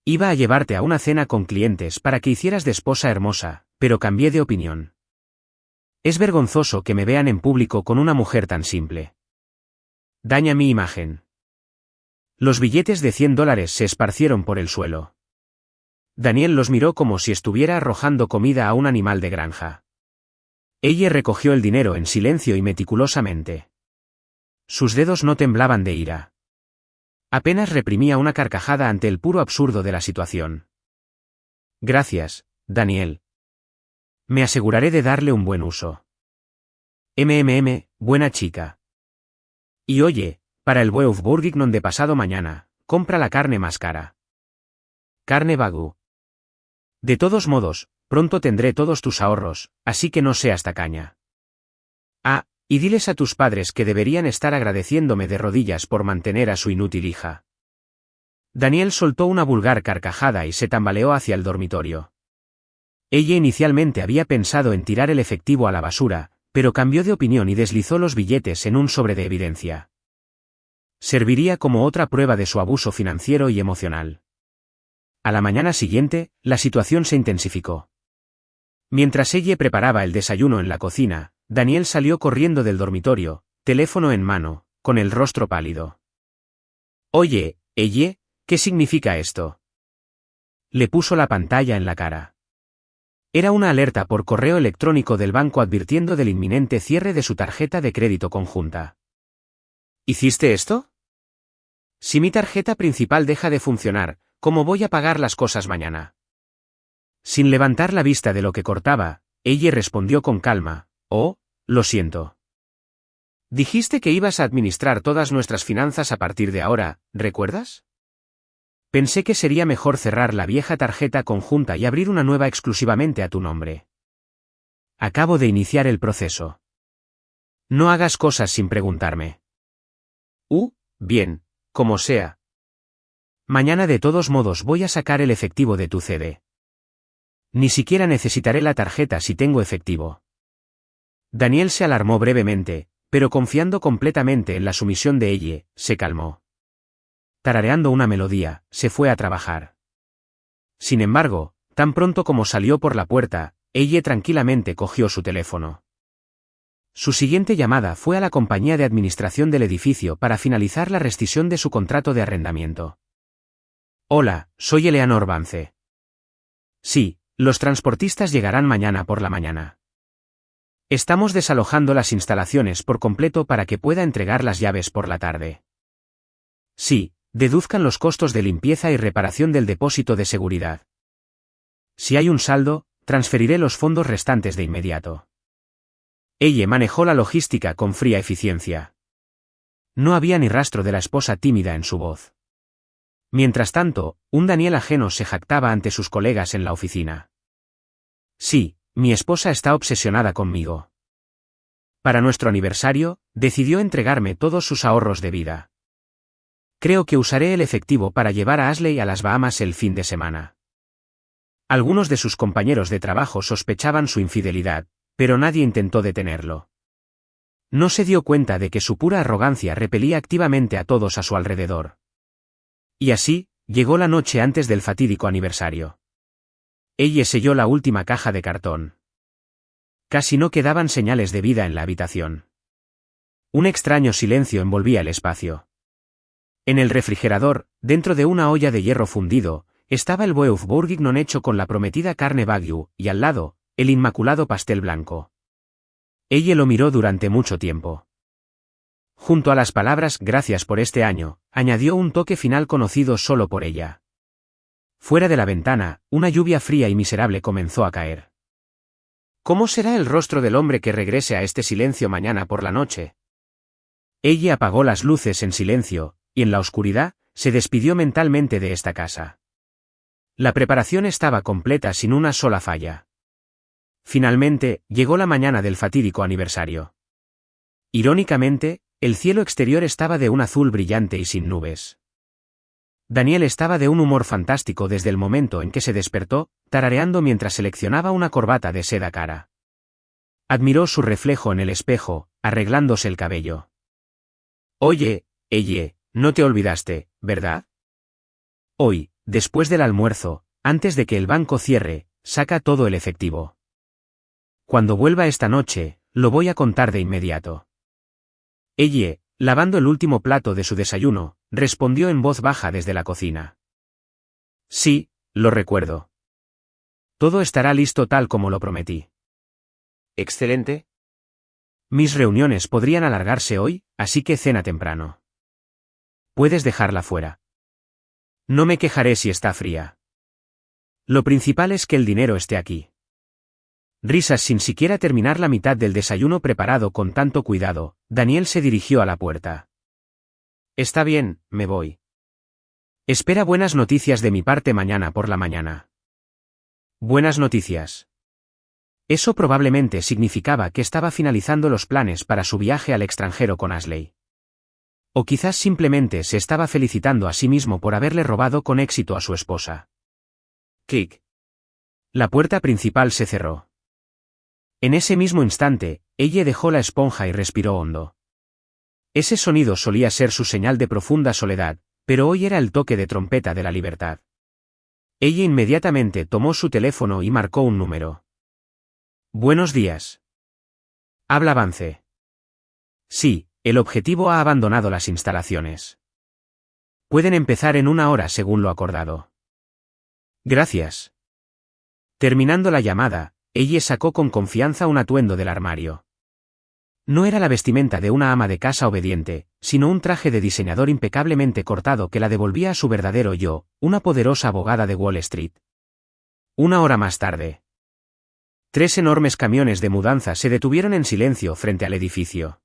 Iba a llevarte a una cena con clientes para que hicieras de esposa hermosa, pero cambié de opinión. Es vergonzoso que me vean en público con una mujer tan simple. Daña mi imagen. Los billetes de $100 se esparcieron por el suelo. Daniel los miró como si estuviera arrojando comida a un animal de granja. Ella recogió el dinero en silencio y meticulosamente. Sus dedos no temblaban de ira. Apenas reprimía una carcajada ante el puro absurdo de la situación. Gracias, Daniel. Me aseguraré de darle un buen uso. Buena chica. Y oye, para el Beef Bourguignon de pasado mañana, compra la carne más cara. Carne Wagyu. De todos modos, pronto tendré todos tus ahorros, así que no seas tacaña. Ah, y diles a tus padres que deberían estar agradeciéndome de rodillas por mantener a su inútil hija. Daniel soltó una vulgar carcajada y se tambaleó hacia el dormitorio. Ella inicialmente había pensado en tirar el efectivo a la basura, pero cambió de opinión y deslizó los billetes en un sobre de evidencia. Serviría como otra prueba de su abuso financiero y emocional. A la mañana siguiente, la situación se intensificó. Mientras ella preparaba el desayuno en la cocina, Daniel salió corriendo del dormitorio, teléfono en mano, con el rostro pálido. Oye, Elle, ¿qué significa esto? Le puso la pantalla en la cara. Era una alerta por correo electrónico del banco advirtiendo del inminente cierre de su tarjeta de crédito conjunta. ¿Hiciste esto? Si mi tarjeta principal deja de funcionar, ¿cómo voy a pagar las cosas mañana? Sin levantar la vista de lo que cortaba, ella respondió con calma, oh, lo siento. Dijiste que ibas a administrar todas nuestras finanzas a partir de ahora, ¿recuerdas? Pensé que sería mejor cerrar la vieja tarjeta conjunta y abrir una nueva exclusivamente a tu nombre. Acabo de iniciar el proceso. No hagas cosas sin preguntarme. Bien, como sea. Mañana de todos modos voy a sacar el efectivo de tu CD. Ni siquiera necesitaré la tarjeta si tengo efectivo. Daniel se alarmó brevemente, pero confiando completamente en la sumisión de ella, se calmó. Tarareando una melodía, se fue a trabajar. Sin embargo, tan pronto como salió por la puerta, ella tranquilamente cogió su teléfono. Su siguiente llamada fue a la compañía de administración del edificio para finalizar la rescisión de su contrato de arrendamiento. Hola, soy Eleanor Vance. Sí, los transportistas llegarán mañana por la mañana. Estamos desalojando las instalaciones por completo para que pueda entregar las llaves por la tarde. Sí, deduzcan los costos de limpieza y reparación del depósito de seguridad. Si hay un saldo, transferiré los fondos restantes de inmediato. Ella manejó la logística con fría eficiencia. No había ni rastro de la esposa tímida en su voz. Mientras tanto, un Daniel ajeno se jactaba ante sus colegas en la oficina. Sí, mi esposa está obsesionada conmigo. Para nuestro aniversario, decidió entregarme todos sus ahorros de vida. Creo que usaré el efectivo para llevar a Ashley a las Bahamas el fin de semana. Algunos de sus compañeros de trabajo sospechaban su infidelidad, pero nadie intentó detenerlo. No se dio cuenta de que su pura arrogancia repelía activamente a todos a su alrededor. Y así, llegó la noche antes del fatídico aniversario. Ella selló la última caja de cartón. Casi no quedaban señales de vida en la habitación. Un extraño silencio envolvía el espacio. En el refrigerador, dentro de una olla de hierro fundido, estaba el Beef Bourguignon hecho con la prometida carne Wagyu, y al lado, el inmaculado pastel blanco. Ella lo miró durante mucho tiempo. Junto a las palabras «Gracias por este año», añadió un toque final conocido solo por ella. Fuera de la ventana, una lluvia fría y miserable comenzó a caer. ¿Cómo será el rostro del hombre que regrese a este silencio mañana por la noche? Ella apagó las luces en silencio, y en la oscuridad, se despidió mentalmente de esta casa. La preparación estaba completa sin una sola falla. Finalmente, llegó la mañana del fatídico aniversario. Irónicamente, el cielo exterior estaba de un azul brillante y sin nubes. Daniel estaba de un humor fantástico desde el momento en que se despertó, tarareando mientras seleccionaba una corbata de seda cara. Admiró su reflejo en el espejo, arreglándose el cabello. Oye, Elle, no te olvidaste, ¿verdad? Hoy, después del almuerzo, antes de que el banco cierre, saca todo el efectivo. Cuando vuelva esta noche, lo voy a contar de inmediato. Elle, lavando el último plato de su desayuno, respondió en voz baja desde la cocina. Sí, lo recuerdo. Todo estará listo tal como lo prometí. Excelente. Mis reuniones podrían alargarse hoy, así que cena temprano. Puedes dejarla fuera. No me quejaré si está fría. Lo principal es que el dinero esté aquí. Risas sin siquiera terminar la mitad del desayuno preparado con tanto cuidado, Daniel se dirigió a la puerta. Está bien, me voy. Espera buenas noticias de mi parte mañana por la mañana. Buenas noticias. Eso probablemente significaba que estaba finalizando los planes para su viaje al extranjero con Ashley. O quizás simplemente se estaba felicitando a sí mismo por haberle robado con éxito a su esposa. Clic. La puerta principal se cerró. En ese mismo instante, ella dejó la esponja y respiró hondo. Ese sonido solía ser su señal de profunda soledad, pero hoy era el toque de trompeta de la libertad. Ella inmediatamente tomó su teléfono y marcó un número. Buenos días. Habla Vance. Sí, El objetivo ha abandonado las instalaciones. Pueden empezar en 1 hora según lo acordado. Gracias. Terminando la llamada, ella sacó con confianza un atuendo del armario. No era la vestimenta de una ama de casa obediente, sino un traje de diseñador impecablemente cortado que la devolvía a su verdadero yo, una poderosa abogada de Wall Street. 1 hora más tarde. 3 enormes camiones de mudanza se detuvieron en silencio frente al edificio.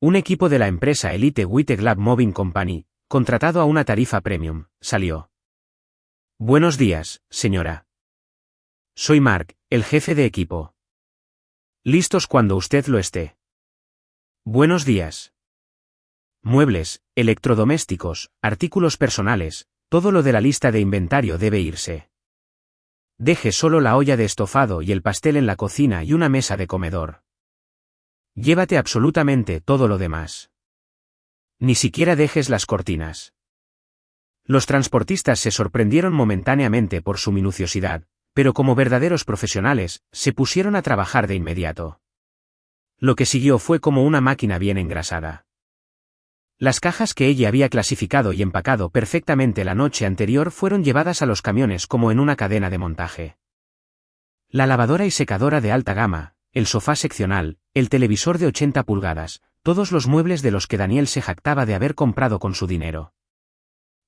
Un equipo de la empresa Elite White Glove Moving Company, contratado a una tarifa premium, salió. Buenos días, señora. Soy Mark, el jefe de equipo. Listos cuando usted lo esté. Buenos días. Muebles, electrodomésticos, artículos personales, todo lo de la lista de inventario debe irse. Deje solo la olla de estofado y el pastel en la cocina y una mesa de comedor. Llévate absolutamente todo lo demás. Ni siquiera dejes las cortinas. Los transportistas se sorprendieron momentáneamente por su minuciosidad, pero como verdaderos profesionales, se pusieron a trabajar de inmediato. Lo que siguió fue como una máquina bien engrasada. Las cajas que ella había clasificado y empacado perfectamente la noche anterior fueron llevadas a los camiones como en una cadena de montaje. La lavadora y secadora de alta gama, el sofá seccional, el televisor de 80 pulgadas, todos los muebles de los que Daniel se jactaba de haber comprado con su dinero.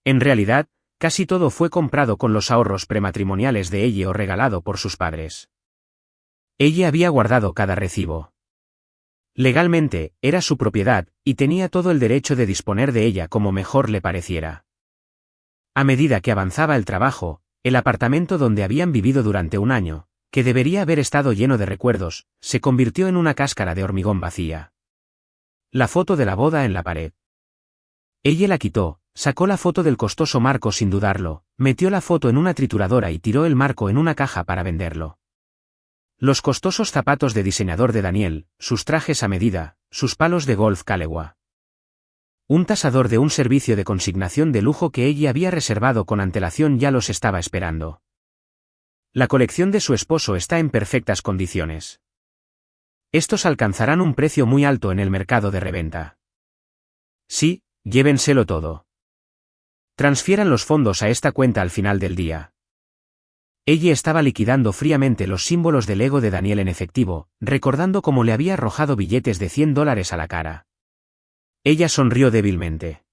En realidad, casi todo fue comprado con los ahorros prematrimoniales de ella o regalado por sus padres. Ella había guardado cada recibo. Legalmente, era su propiedad, y tenía todo el derecho de disponer de ella como mejor le pareciera. A medida que avanzaba el trabajo, el apartamento donde habían vivido durante 1 año, que debería haber estado lleno de recuerdos, se convirtió en una cáscara de hormigón vacía. La foto de la boda en la pared. Ella la quitó, sacó la foto del costoso marco sin dudarlo, metió la foto en una trituradora y tiró el marco en una caja para venderlo. Los costosos zapatos de diseñador de Daniel, sus trajes a medida, sus palos de golf Calewa. Un tasador de un servicio de consignación de lujo que ella había reservado con antelación ya los estaba esperando. La colección de su esposo está en perfectas condiciones. Estos alcanzarán un precio muy alto en el mercado de reventa. Sí, llévenselo todo. Transfieran los fondos a esta cuenta al final del día. Ella estaba liquidando fríamente los símbolos del ego de Daniel en efectivo, recordando cómo le había arrojado billetes de $100 a la cara. Ella sonrió débilmente.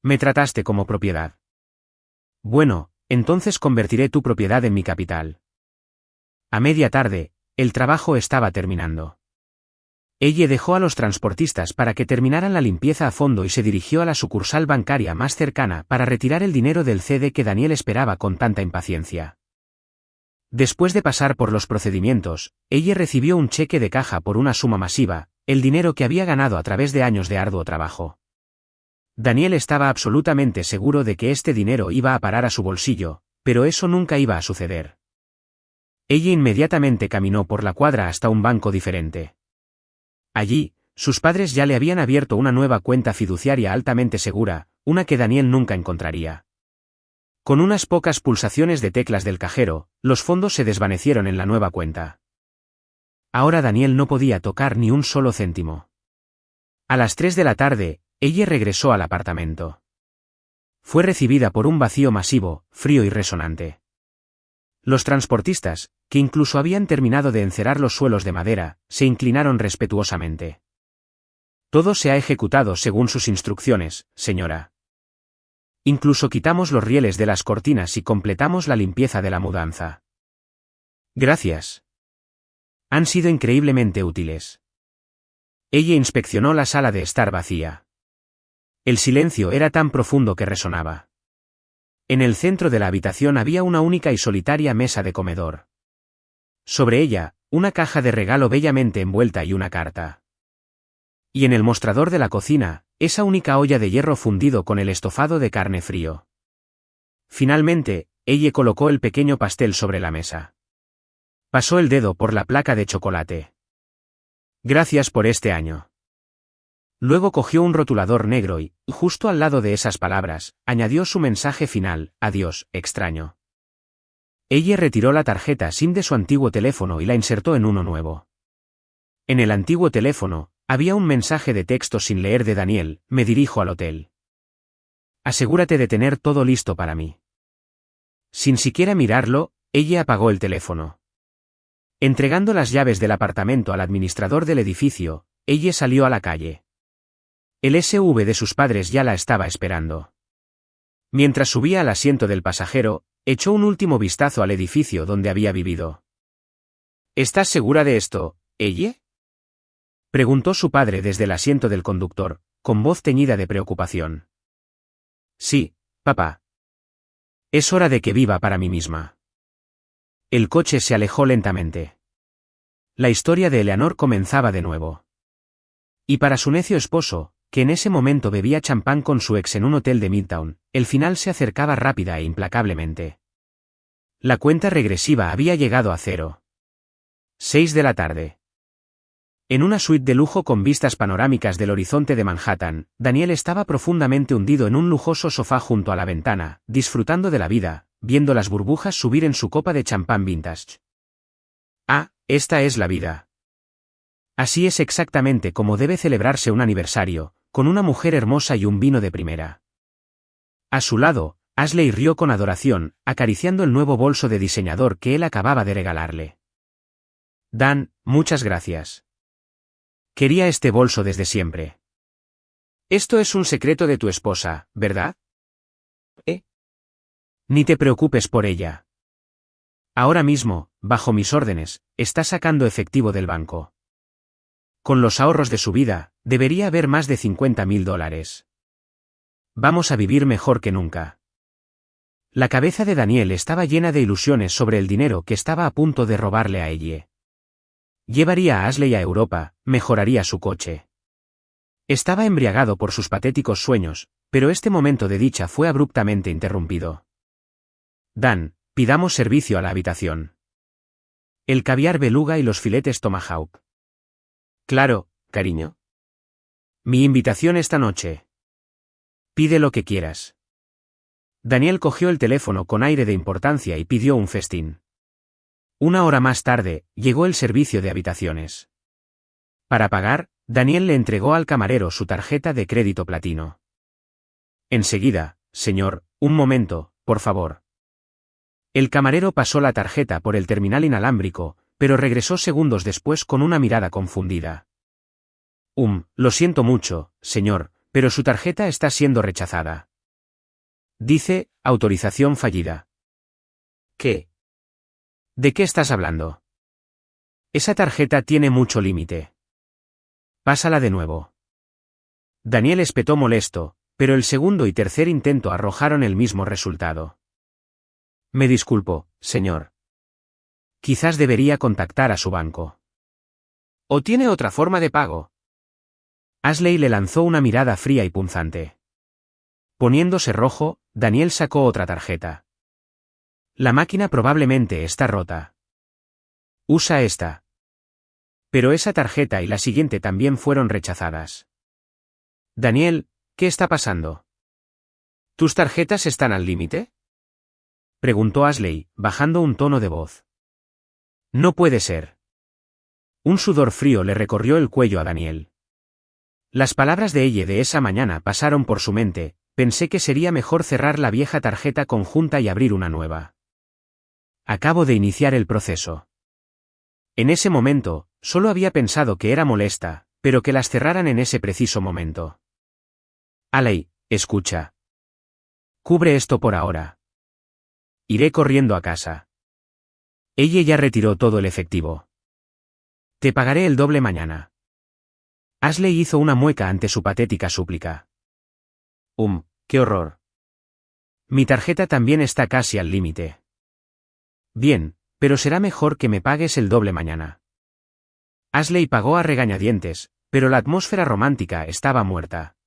Me trataste como propiedad. Bueno, entonces convertiré tu propiedad en mi capital. A media tarde, el trabajo estaba terminando. Ella dejó a los transportistas para que terminaran la limpieza a fondo y se dirigió a la sucursal bancaria más cercana para retirar el dinero del CD que Daniel esperaba con tanta impaciencia. Después de pasar por los procedimientos, ella recibió un cheque de caja por una suma masiva, el dinero que había ganado a través de años de arduo trabajo. Daniel estaba absolutamente seguro de que este dinero iba a parar a su bolsillo, pero eso nunca iba a suceder. Ella inmediatamente caminó por la cuadra hasta un banco diferente. Allí, sus padres ya le habían abierto una nueva cuenta fiduciaria altamente segura, una que Daniel nunca encontraría. Con unas pocas pulsaciones de teclas del cajero, los fondos se desvanecieron en la nueva cuenta. Ahora Daniel no podía tocar ni un solo céntimo. A las 3 de la tarde, ella regresó al apartamento. Fue recibida por un vacío masivo, frío y resonante. Los transportistas, que incluso habían terminado de encerar los suelos de madera, se inclinaron respetuosamente. Todo se ha ejecutado según sus instrucciones, señora. Incluso quitamos los rieles de las cortinas y completamos la limpieza de la mudanza. Gracias. Han sido increíblemente útiles. Ella inspeccionó la sala de estar vacía. El silencio era tan profundo que resonaba. En el centro de la habitación había una única y solitaria mesa de comedor. Sobre ella, una caja de regalo bellamente envuelta y una carta. Y en el mostrador de la cocina, esa única olla de hierro fundido con el estofado de carne frío. Finalmente, ella colocó el pequeño pastel sobre la mesa. Pasó el dedo por la placa de chocolate. Gracias por este año. Luego cogió un rotulador negro y, justo al lado de esas palabras, añadió su mensaje final: adiós, extraño. Ella retiró la tarjeta SIM de su antiguo teléfono y la insertó en uno nuevo. En el antiguo teléfono, Había un mensaje de texto sin leer de Daniel: me dirijo al hotel. Asegúrate de tener todo listo para mí. Sin siquiera mirarlo, ella apagó el teléfono. Entregando las llaves del apartamento al administrador del edificio, ella salió a la calle. El SUV de sus padres ya la estaba esperando. Mientras subía al asiento del pasajero, echó un último vistazo al edificio donde había vivido. ¿Estás segura de esto, ella? Preguntó su padre desde el asiento del conductor, con voz teñida de preocupación. Sí, papá. Es hora de que viva para mí misma. El coche se alejó lentamente. La historia de Eleanor comenzaba de nuevo. Y para su necio esposo, que en ese momento bebía champán con su ex en un hotel de Midtown, el final se acercaba rápida e implacablemente. La cuenta regresiva había llegado a 0. 6 de la tarde. En una suite de lujo con vistas panorámicas del horizonte de Manhattan, Daniel estaba profundamente hundido en un lujoso sofá junto a la ventana, disfrutando de la vida, viendo las burbujas subir en su copa de champán vintage. Ah, esta es la vida. Así es exactamente como debe celebrarse un aniversario, con una mujer hermosa y un vino de primera. A su lado, Ashley rió con adoración, acariciando el nuevo bolso de diseñador que él acababa de regalarle. Dan, muchas gracias. Quería este bolso desde siempre. Esto es un secreto de tu esposa, ¿verdad? Ni te preocupes por ella. Ahora mismo, bajo mis órdenes, está sacando efectivo del banco. Con los ahorros de su vida, debería haber más de $50,000. Vamos a vivir mejor que nunca. La cabeza de Daniel estaba llena de ilusiones sobre el dinero que estaba a punto de robarle a ella. Llevaría a Ashley a Europa, mejoraría su coche. Estaba embriagado por sus patéticos sueños, pero este momento de dicha fue abruptamente interrumpido. Dan, pidamos servicio a la habitación. El caviar beluga y los filetes tomahawk. Claro, cariño. Mi invitación esta noche. Pide lo que quieras. Daniel cogió el teléfono con aire de importancia y pidió un festín. Una hora más tarde, llegó el servicio de habitaciones. Para pagar, Daniel le entregó al camarero su tarjeta de crédito platino. Enseguida, señor, un momento, por favor. El camarero pasó la tarjeta por el terminal inalámbrico, pero regresó segundos después con una mirada confundida. Lo siento mucho, señor, pero su tarjeta está siendo rechazada. Dice, autorización fallida. ¿Qué? ¿De qué estás hablando? Esa tarjeta tiene mucho límite. Pásala de nuevo. Daniel espetó molesto, pero el segundo y tercer intento arrojaron el mismo resultado. Me disculpo, señor. Quizás debería contactar a su banco. ¿O tiene otra forma de pago? Ashley le lanzó una mirada fría y punzante. Poniéndose rojo, Daniel sacó otra tarjeta. La máquina probablemente está rota. Usa esta. Pero esa tarjeta y la siguiente también fueron rechazadas. Daniel, ¿qué está pasando? ¿Tus tarjetas están al límite? Preguntó Ashley, bajando un tono de voz. No puede ser. Un sudor frío le recorrió el cuello a Daniel. Las palabras de ella de esa mañana pasaron por su mente: pensé que sería mejor cerrar la vieja tarjeta conjunta y abrir una nueva. Acabo de iniciar el proceso. En ese momento, solo había pensado que era molesta, pero que las cerraran en ese preciso momento. Ashley, escucha. Cubre esto por ahora. Iré corriendo a casa. Ella ya retiró todo el efectivo. Te pagaré el doble mañana. Ashley hizo una mueca ante su patética súplica. ¡Qué horror! Mi tarjeta también está casi al límite. Bien, pero será mejor que me pagues el doble mañana. Ashley pagó a regañadientes, pero la atmósfera romántica estaba muerta.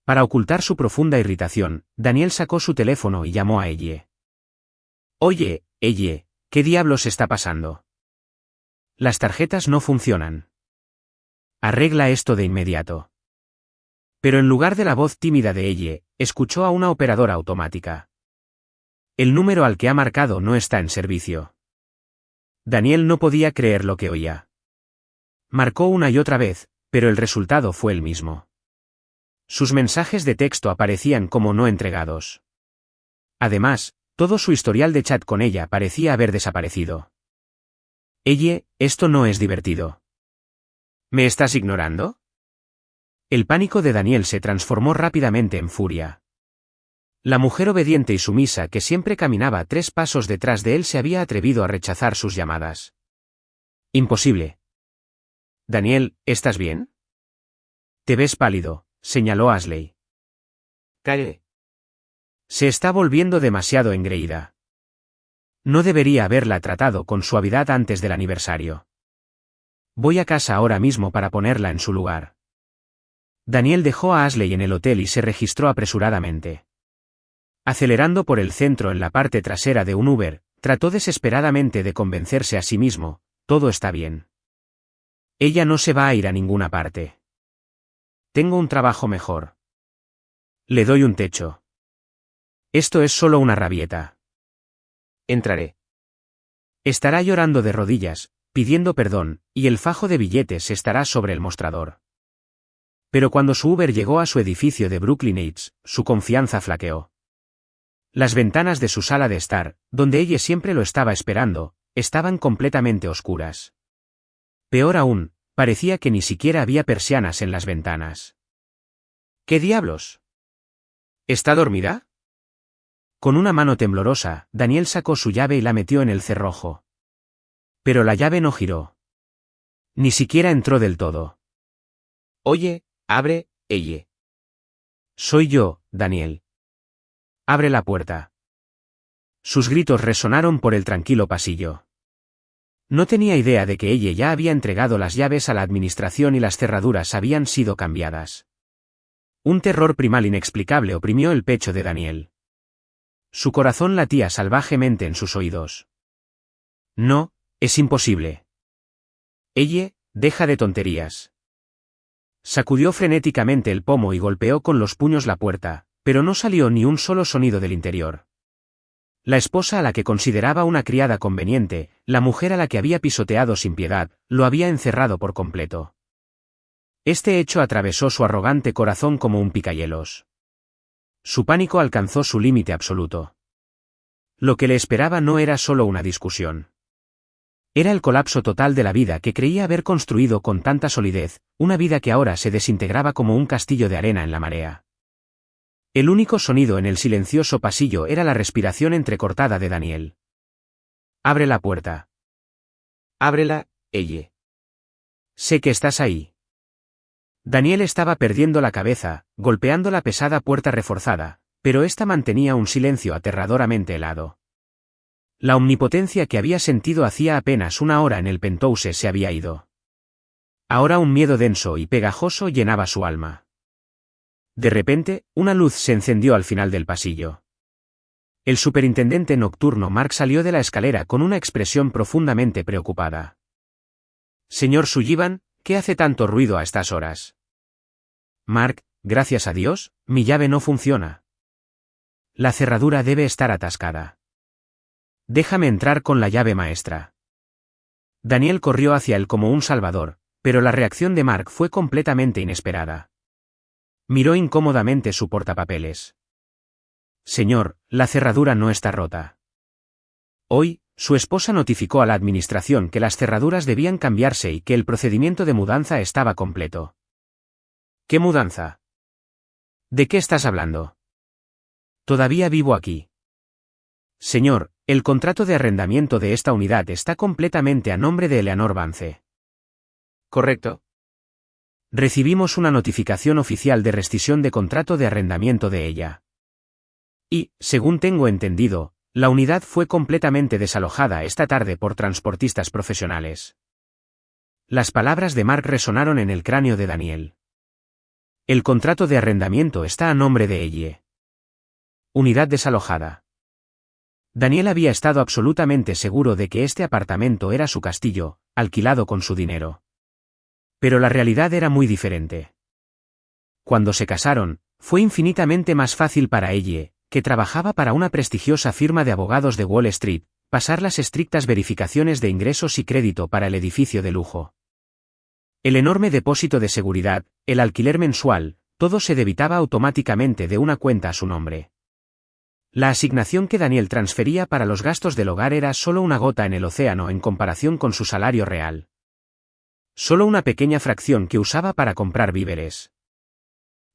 Para ocultar su profunda irritación, Daniel sacó su teléfono y llamó a ella. Oye, ella, ¿qué diablos está pasando? Las tarjetas no funcionan. Arregla esto de inmediato. Pero en lugar de la voz tímida de ella, escuchó a una operadora automática. El número al que ha marcado no está en servicio. Daniel no podía creer lo que oía. Marcó una y otra vez, pero el resultado fue el mismo. Sus mensajes de texto aparecían como no entregados. Además, todo su historial de chat con ella parecía haber desaparecido. Esto no es divertido. ¿Me estás ignorando? El pánico de Daniel se transformó rápidamente en furia. La mujer obediente y sumisa que siempre caminaba 3 pasos detrás de él se había atrevido a rechazar sus llamadas. Imposible. Daniel, ¿estás bien? Te ves pálido, señaló Ashley. Calle. Se está volviendo demasiado engreída. No debería haberla tratado con suavidad antes del aniversario. Voy a casa ahora mismo para ponerla en su lugar. Daniel dejó a Ashley en el hotel y se registró apresuradamente. Acelerando por el centro en la parte trasera de un Uber, trató desesperadamente de convencerse a sí mismo, todo está bien. Ella no se va a ir a ninguna parte. Tengo un trabajo mejor. Le doy un techo. Esto es solo una rabieta. Entraré. Estará llorando de rodillas, pidiendo perdón, y el fajo de billetes estará sobre el mostrador. Pero cuando su Uber llegó a su edificio de Brooklyn Heights, su confianza flaqueó. Las ventanas de su sala de estar, donde ella siempre lo estaba esperando, estaban completamente oscuras. Peor aún, parecía que ni siquiera había persianas en las ventanas. ¿Qué diablos? ¿Está dormida? Con una mano temblorosa, Daniel sacó su llave y la metió en el cerrojo. Pero la llave no giró. Ni siquiera entró del todo. Oye, abre, ella. Soy yo, Daniel. Abre la puerta. Sus gritos resonaron por el tranquilo pasillo. No tenía idea de que ella ya había entregado las llaves a la administración y las cerraduras habían sido cambiadas. Un terror primal inexplicable oprimió el pecho de Daniel. Su corazón latía salvajemente en sus oídos. No, es imposible. Deja de tonterías. Sacudió frenéticamente el pomo y golpeó con los puños la puerta, pero no salió ni un solo sonido del interior. La esposa a la que consideraba una criada conveniente, la mujer a la que había pisoteado sin piedad, lo había encerrado por completo. Este hecho atravesó su arrogante corazón como un picahielos. Su pánico alcanzó su límite absoluto. Lo que le esperaba no era solo una discusión. Era el colapso total de la vida que creía haber construido con tanta solidez, una vida que ahora se desintegraba como un castillo de arena en la marea. El único sonido en el silencioso pasillo era la respiración entrecortada de Daniel. Abre la puerta. Ábrela, ella. Sé que estás ahí. Daniel estaba perdiendo la cabeza, golpeando la pesada puerta reforzada, pero ésta mantenía un silencio aterradoramente helado. La omnipotencia que había sentido hacía apenas una hora en el penthouse se había ido. Ahora un miedo denso y pegajoso llenaba su alma. De repente, una luz se encendió al final del pasillo. El superintendente nocturno Mark salió de la escalera con una expresión profundamente preocupada. Señor Sullivan, ¿qué hace tanto ruido a estas horas? Mark, gracias a Dios, mi llave no funciona. La cerradura debe estar atascada. Déjame entrar con la llave maestra. Daniel corrió hacia él como un salvador, pero la reacción de Mark fue completamente inesperada. Miró incómodamente su portapapeles. Señor, la cerradura no está rota. Hoy, su esposa notificó a la administración que las cerraduras debían cambiarse y que el procedimiento de mudanza estaba completo. ¿Qué mudanza? ¿De qué estás hablando? Todavía vivo aquí. Señor, el contrato de arrendamiento de esta unidad está completamente a nombre de Eleanor Vance. Correcto. Recibimos una notificación oficial de rescisión de contrato de arrendamiento de ella. Y, según tengo entendido, la unidad fue completamente desalojada esta tarde por transportistas profesionales. Las palabras de Mark resonaron en el cráneo de Daniel. El contrato de arrendamiento está a nombre de ella. Unidad desalojada. Daniel había estado absolutamente seguro de que este apartamento era su castillo, alquilado con su dinero. Pero la realidad era muy diferente. Cuando se casaron, fue infinitamente más fácil para ella, que trabajaba para una prestigiosa firma de abogados de Wall Street, pasar las estrictas verificaciones de ingresos y crédito para el edificio de lujo. El enorme depósito de seguridad, el alquiler mensual, todo se debitaba automáticamente de una cuenta a su nombre. La asignación que Daniel transfería para los gastos del hogar era solo una gota en el océano en comparación con su salario real. Solo una pequeña fracción que usaba para comprar víveres.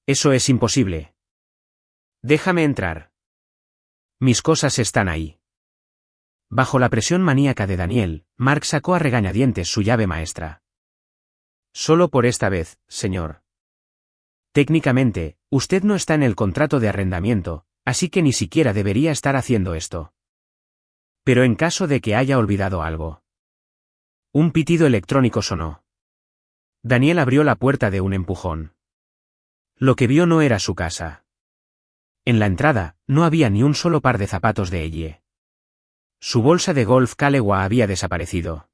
Eso es imposible. Déjame entrar. Mis cosas están ahí. Bajo la presión maníaca de Daniel, Mark sacó a regañadientes su llave maestra. Solo por esta vez, señor. Técnicamente, usted no está en el contrato de arrendamiento, así que ni siquiera debería estar haciendo esto. Pero en caso de que haya olvidado algo. Un pitido electrónico sonó. Daniel abrió la puerta de un empujón. Lo que vio no era su casa. En la entrada, no había ni un solo par de zapatos de Elle. Su bolsa de golf Calewa había desaparecido.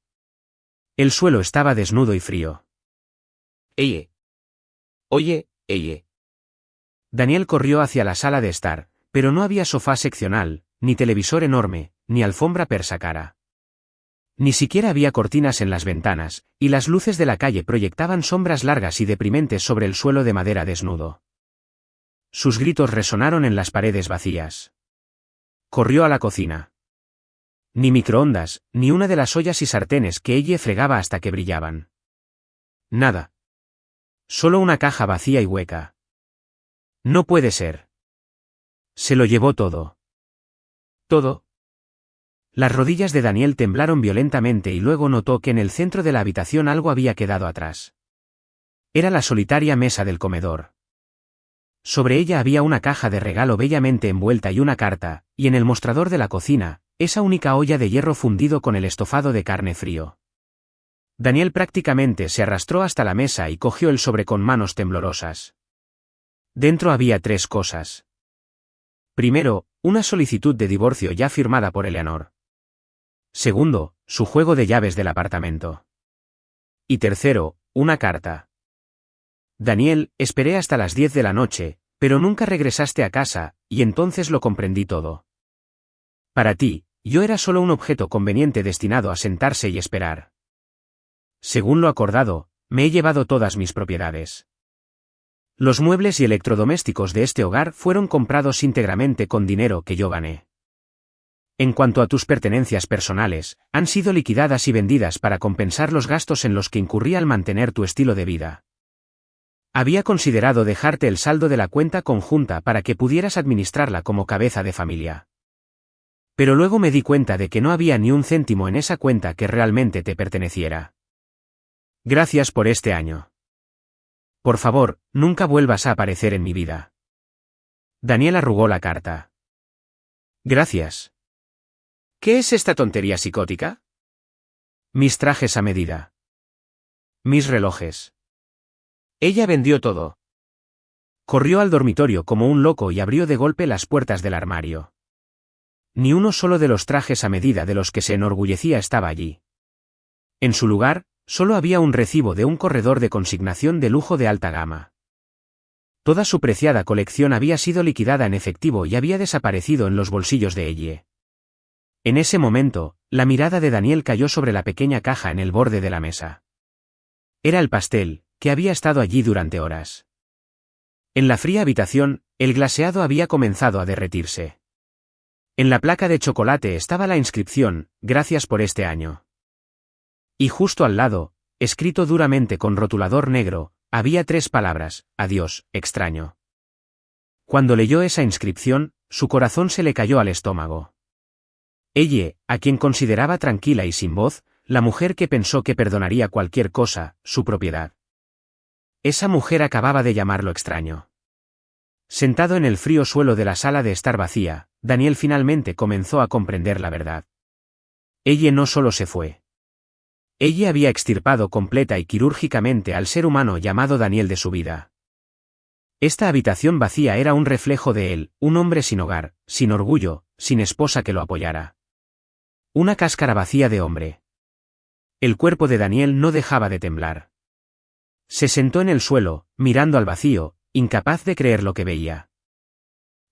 El suelo estaba desnudo y frío. Elle. Oye, Elle. Daniel corrió hacia la sala de estar, pero no había sofá seccional, ni televisor enorme, ni alfombra persa cara. Ni siquiera había cortinas en las ventanas, y las luces de la calle proyectaban sombras largas y deprimentes sobre el suelo de madera desnudo. Sus gritos resonaron en las paredes vacías. Corrió a la cocina. Ni microondas, ni una de las ollas y sartenes que ella fregaba hasta que brillaban. Nada. Solo una caja vacía y hueca. No puede ser. Se lo llevó todo. ¿Todo? Las rodillas de Daniel temblaron violentamente y luego notó que en el centro de la habitación algo había quedado atrás. Era la solitaria mesa del comedor. Sobre ella había una caja de regalo bellamente envuelta y una carta, y en el mostrador de la cocina, esa única olla de hierro fundido con el estofado de carne frío. Daniel prácticamente se arrastró hasta la mesa y cogió el sobre con manos temblorosas. Dentro había 3 cosas. Primero, una solicitud de divorcio ya firmada por Eleanor. Segundo, su juego de llaves del apartamento. Y tercero, una carta. Daniel, esperé hasta las 10 de la noche, pero nunca regresaste a casa, y entonces lo comprendí todo. Para ti, yo era solo un objeto conveniente destinado a sentarse y esperar. Según lo acordado, me he llevado todas mis propiedades. Los muebles y electrodomésticos de este hogar fueron comprados íntegramente con dinero que yo gané. En cuanto a tus pertenencias personales, han sido liquidadas y vendidas para compensar los gastos en los que incurrí al mantener tu estilo de vida. Había considerado dejarte el saldo de la cuenta conjunta para que pudieras administrarla como cabeza de familia. Pero luego me di cuenta de que no había ni un céntimo en esa cuenta que realmente te perteneciera. Gracias por este año. Por favor, nunca vuelvas a aparecer en mi vida. Daniel arrugó la carta. Gracias. ¿Qué es esta tontería psicótica? Mis trajes a medida. Mis relojes. Ella vendió todo. Corrió al dormitorio como un loco y abrió de golpe las puertas del armario. Ni uno solo de los trajes a medida de los que se enorgullecía estaba allí. En su lugar, solo había un recibo de un corredor de consignación de lujo de alta gama. Toda su preciada colección había sido liquidada en efectivo y había desaparecido en los bolsillos de Elle. En ese momento, la mirada de Daniel cayó sobre la pequeña caja en el borde de la mesa. Era el pastel, que había estado allí durante horas. En la fría habitación, el glaseado había comenzado a derretirse. En la placa de chocolate estaba la inscripción, «Gracias por este año». Y justo al lado, escrito duramente con rotulador negro, había 3 palabras, «Adiós, extraño». Cuando leyó esa inscripción, su corazón se le cayó al estómago. Elle, a quien consideraba tranquila y sin voz, la mujer que pensó que perdonaría cualquier cosa, su propiedad. Esa mujer acababa de llamarlo extraño. Sentado en el frío suelo de la sala de estar vacía, Daniel finalmente comenzó a comprender la verdad. Elle no solo se fue. Elle había extirpado completa y quirúrgicamente al ser humano llamado Daniel de su vida. Esta habitación vacía era un reflejo de él, un hombre sin hogar, sin orgullo, sin esposa que lo apoyara. Una cáscara vacía de hombre. El cuerpo de Daniel no dejaba de temblar. Se sentó en el suelo, mirando al vacío, incapaz de creer lo que veía.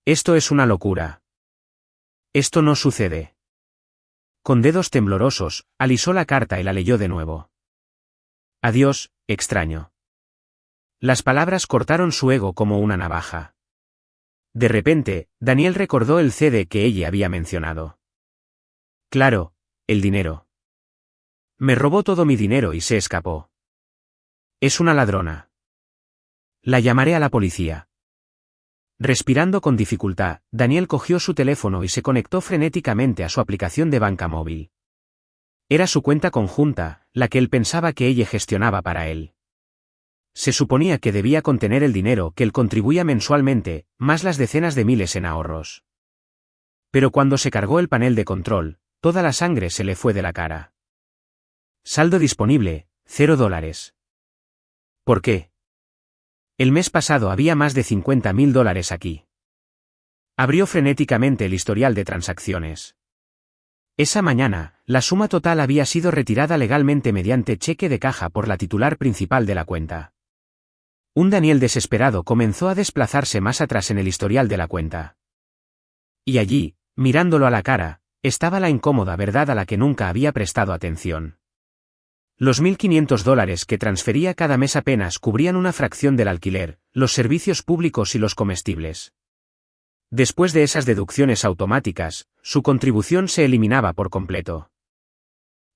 Esto es una locura. Esto no sucede. Con dedos temblorosos, alisó la carta y la leyó de nuevo. Adiós, extraño. Las palabras cortaron su ego como una navaja. De repente, Daniel recordó el CD que ella había mencionado. Claro, el dinero. Me robó todo mi dinero y se escapó. Es una ladrona. La llamaré a la policía. Respirando con dificultad, Daniel cogió su teléfono y se conectó frenéticamente a su aplicación de banca móvil. Era su cuenta conjunta, la que él pensaba que ella gestionaba para él. Se suponía que debía contener el dinero que él contribuía mensualmente, más las decenas de miles en ahorros. Pero cuando se cargó el panel de control, toda la sangre se le fue de la cara. Saldo disponible, $0. ¿Por qué? El mes pasado había más de $50.000 aquí. Abrió frenéticamente el historial de transacciones. Esa mañana, la suma total había sido retirada legalmente mediante cheque de caja por la titular principal de la cuenta. Un Daniel desesperado comenzó a desplazarse más atrás en el historial de la cuenta. Y allí, mirándolo a la cara, estaba la incómoda verdad a la que nunca había prestado atención. Los $1.500 que transfería cada mes apenas cubrían una fracción del alquiler, los servicios públicos y los comestibles. Después de esas deducciones automáticas, su contribución se eliminaba por completo.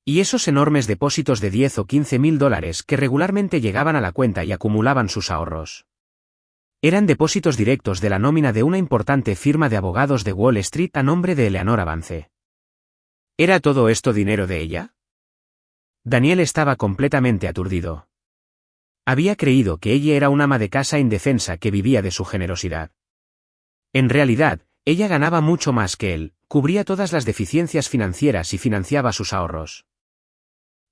Y esos enormes depósitos de $10 o $15.000 que regularmente llegaban a la cuenta y acumulaban sus ahorros. Eran depósitos directos de la nómina de una importante firma de abogados de Wall Street a nombre de Eleanor Vance. ¿Era todo esto dinero de ella? Daniel estaba completamente aturdido. Había creído que ella era una ama de casa indefensa que vivía de su generosidad. En realidad, ella ganaba mucho más que él, cubría todas las deficiencias financieras y financiaba sus ahorros.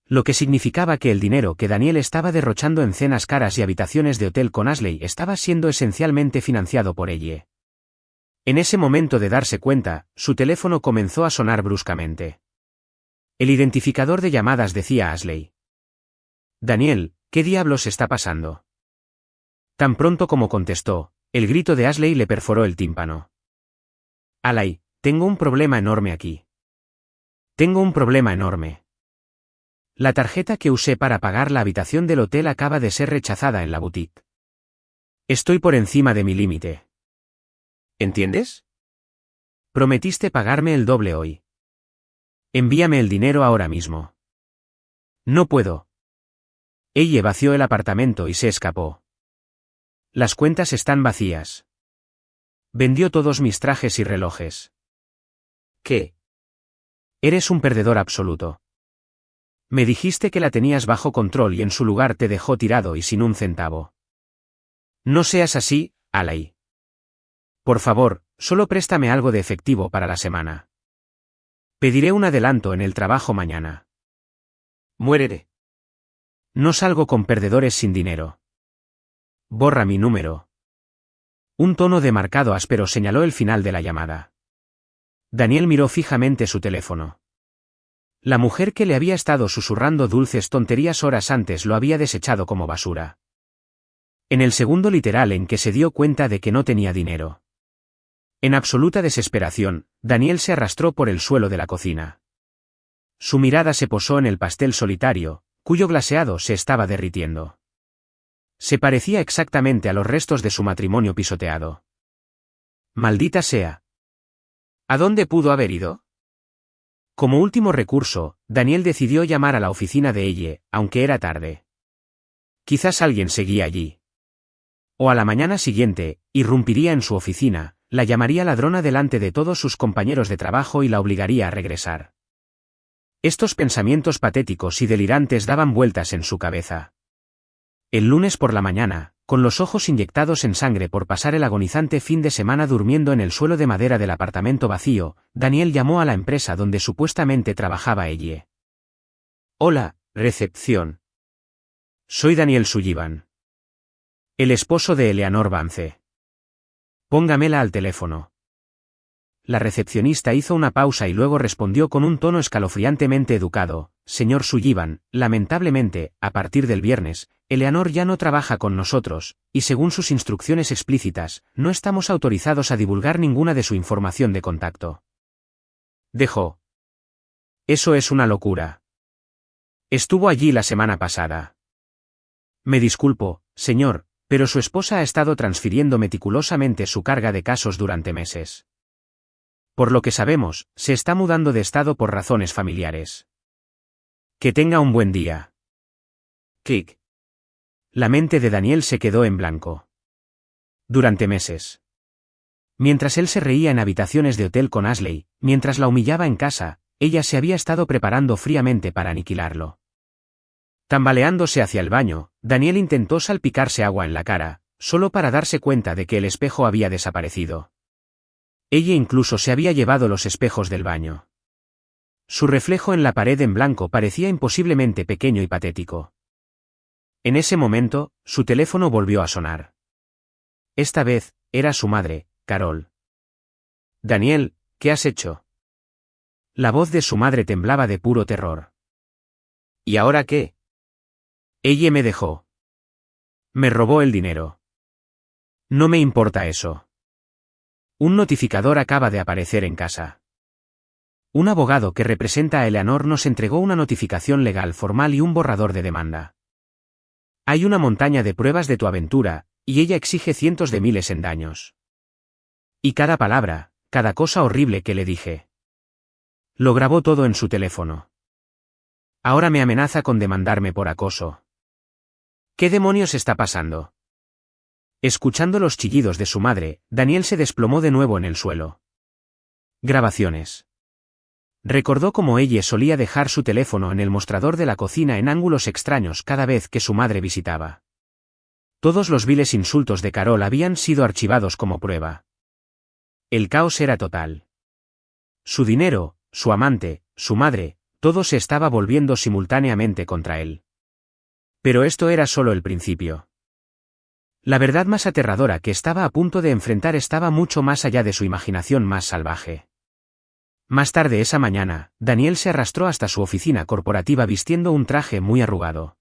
Lo que significaba que el dinero que Daniel estaba derrochando en cenas caras y habitaciones de hotel con Ashley estaba siendo esencialmente financiado por ella. En ese momento de darse cuenta, su teléfono comenzó a sonar bruscamente. El identificador de llamadas decía Ashley. Daniel, ¿qué diablos está pasando? Tan pronto como contestó, el grito de Ashley le perforó el tímpano. Alay, tengo un problema enorme aquí. Tengo un problema enorme. La tarjeta que usé para pagar la habitación del hotel acaba de ser rechazada en la boutique. Estoy por encima de mi límite. ¿Entiendes? Prometiste pagarme el doble hoy. Envíame el dinero ahora mismo. No puedo. Ella vació el apartamento y se escapó. Las cuentas están vacías. Vendió todos mis trajes y relojes. ¿Qué? Eres un perdedor absoluto. Me dijiste que la tenías bajo control y en su lugar te dejó tirado y sin un centavo. No seas así, Alay. Por favor, solo préstame algo de efectivo para la semana. Pediré un adelanto en el trabajo mañana. Muérete. No salgo con perdedores sin dinero. Borra mi número. Un tono de marcado áspero señaló el final de la llamada. Daniel miró fijamente su teléfono. La mujer que le había estado susurrando dulces tonterías horas antes lo había desechado como basura. En el segundo literal en que se dio cuenta de que no tenía dinero. En absoluta desesperación, Daniel se arrastró por el suelo de la cocina. Su mirada se posó en el pastel solitario, cuyo glaseado se estaba derritiendo. Se parecía exactamente a los restos de su matrimonio pisoteado. Maldita sea. ¿A dónde pudo haber ido? Como último recurso, Daniel decidió llamar a la oficina de ella, aunque era tarde. Quizás alguien seguía allí. O a la mañana siguiente, irrumpiría en su oficina, la llamaría ladrona delante de todos sus compañeros de trabajo y la obligaría a regresar. Estos pensamientos patéticos y delirantes daban vueltas en su cabeza. El lunes por la mañana, con los ojos inyectados en sangre por pasar el agonizante fin de semana durmiendo en el suelo de madera del apartamento vacío, Daniel llamó a la empresa donde supuestamente trabajaba ella. Hola, recepción. Soy Daniel Sullivan. El esposo de Eleanor Vance. Póngamela al teléfono. La recepcionista hizo una pausa y luego respondió con un tono escalofriantemente educado. Señor Sullivan, lamentablemente, a partir del viernes, Eleanor ya no trabaja con nosotros, y según sus instrucciones explícitas, no estamos autorizados a divulgar ninguna de su información de contacto. Dejó. Eso es una locura. Estuvo allí la semana pasada. Me disculpo, señor, pero su esposa ha estado transfiriendo meticulosamente su carga de casos durante meses. Por lo que sabemos, se está mudando de estado por razones familiares. Que tenga un buen día. Clic. La mente de Daniel se quedó en blanco. Durante meses. Mientras él se reía en habitaciones de hotel con Ashley, mientras la humillaba en casa, ella se había estado preparando fríamente para aniquilarlo. Tambaleándose hacia el baño, Daniel intentó salpicarse agua en la cara, solo para darse cuenta de que el espejo había desaparecido. Ella incluso se había llevado los espejos del baño. Su reflejo en la pared en blanco parecía imposiblemente pequeño y patético. En ese momento, su teléfono volvió a sonar. Esta vez, era su madre, Carol. Daniel, ¿qué has hecho? La voz de su madre temblaba de puro terror. ¿Y ahora qué? Ella me dejó. Me robó el dinero. No me importa eso. Un notificador acaba de aparecer en casa. Un abogado que representa a Eleanor nos entregó una notificación legal formal y un borrador de demanda. Hay una montaña de pruebas de tu aventura, y ella exige cientos de miles en daños. Y cada palabra, cada cosa horrible que le dije. Lo grabó todo en su teléfono. Ahora me amenaza con demandarme por acoso. ¿Qué demonios está pasando? Escuchando los chillidos de su madre, Daniel se desplomó de nuevo en el suelo. Grabaciones. Recordó cómo ella solía dejar su teléfono en el mostrador de la cocina en ángulos extraños cada vez que su madre visitaba. Todos los viles insultos de Carol habían sido archivados como prueba. El caos era total. Su dinero, su amante, su madre, todo se estaba volviendo simultáneamente contra él. Pero esto era solo el principio. La verdad más aterradora que estaba a punto de enfrentar estaba mucho más allá de su imaginación más salvaje. Más tarde esa mañana, Daniel se arrastró hasta su oficina corporativa vistiendo un traje muy arrugado.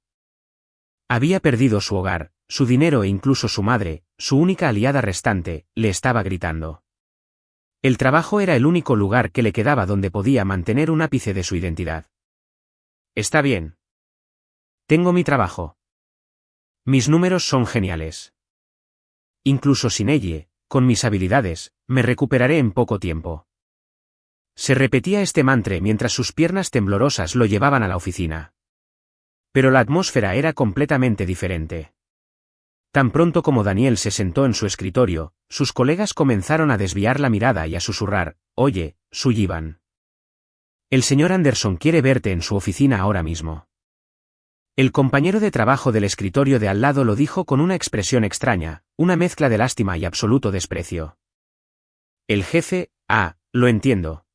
Había perdido su hogar, su dinero e incluso su madre, su única aliada restante, le estaba gritando. El trabajo era el único lugar que le quedaba donde podía mantener un ápice de su identidad. Está bien. Tengo mi trabajo. Mis números son geniales. Incluso sin ella, con mis habilidades, me recuperaré en poco tiempo. Se repetía este mantra mientras sus piernas temblorosas lo llevaban a la oficina. Pero la atmósfera era completamente diferente. Tan pronto como Daniel se sentó en su escritorio, sus colegas comenzaron a desviar la mirada y a susurrar, «Oye, Sullivan. El señor Anderson quiere verte en su oficina ahora mismo». El compañero de trabajo del escritorio de al lado lo dijo con una expresión extraña, una mezcla de lástima y absoluto desprecio. El jefe, lo entiendo.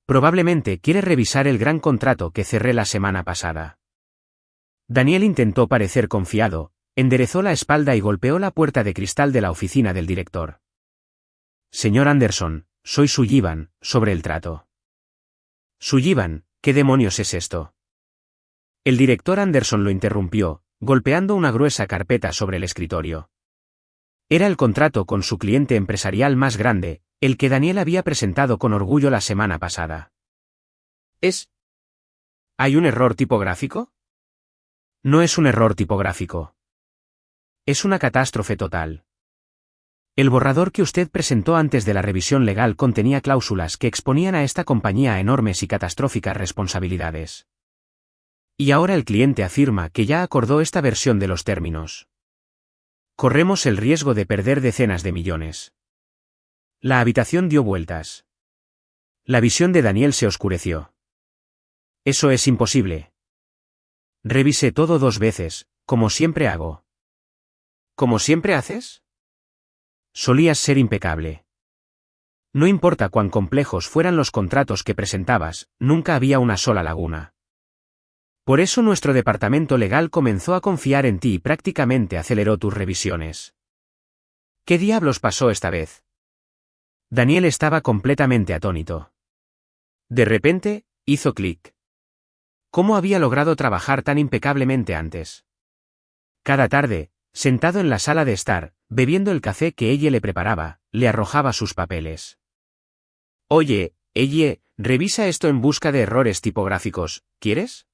Probablemente quiere revisar el gran contrato que cerré la semana pasada. Daniel intentó parecer confiado, enderezó la espalda y golpeó la puerta de cristal de la oficina del director. Señor Anderson, soy Sullivan, sobre el trato. Sullivan, ¿qué demonios es esto? El director Anderson lo interrumpió, golpeando una gruesa carpeta sobre el escritorio. Era el contrato con su cliente empresarial más grande, el que Daniel había presentado con orgullo la semana pasada. ¿Hay un error tipográfico? No es un error tipográfico. Es una catástrofe total. El borrador que usted presentó antes de la revisión legal contenía cláusulas que exponían a esta compañía a enormes y catastróficas responsabilidades. Y ahora el cliente afirma que ya acordó esta versión de los términos. Corremos el riesgo de perder decenas de millones. La habitación dio vueltas. La visión de Daniel se oscureció. Eso es imposible. Revisé todo 2 veces, como siempre hago. ¿Como siempre haces? Solías ser impecable. No importa cuán complejos fueran los contratos que presentabas, nunca había una sola laguna. Por eso nuestro departamento legal comenzó a confiar en ti y prácticamente aceleró tus revisiones. ¿Qué diablos pasó esta vez? Daniel estaba completamente atónito. De repente, hizo clic. ¿Cómo había logrado trabajar tan impecablemente antes? Cada tarde, sentado en la sala de estar, bebiendo el café que ella le preparaba, le arrojaba sus papeles. Oye, revisa esto en busca de errores tipográficos, ¿quieres?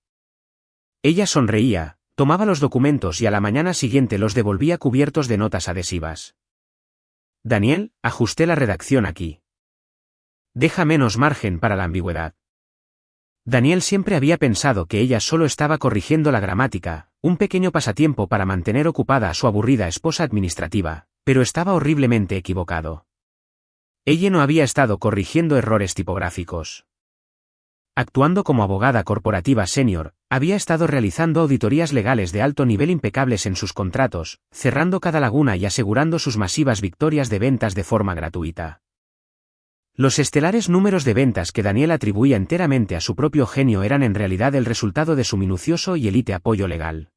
Ella sonreía, Tomaba los documentos y a la mañana siguiente los devolvía cubiertos de notas adhesivas. Daniel, ajusté la redacción aquí. Deja menos margen para la ambigüedad. Daniel siempre había pensado que ella solo estaba corrigiendo la gramática, un pequeño pasatiempo para mantener ocupada a su aburrida esposa administrativa, pero estaba horriblemente equivocado. Ella no había estado corrigiendo errores tipográficos. Actuando como abogada corporativa senior, había estado realizando auditorías legales de alto nivel impecables en sus contratos, cerrando cada laguna y asegurando sus masivas victorias de ventas de forma gratuita. Los estelares números de ventas que Daniel atribuía enteramente a su propio genio eran en realidad el resultado de su minucioso y elite apoyo legal.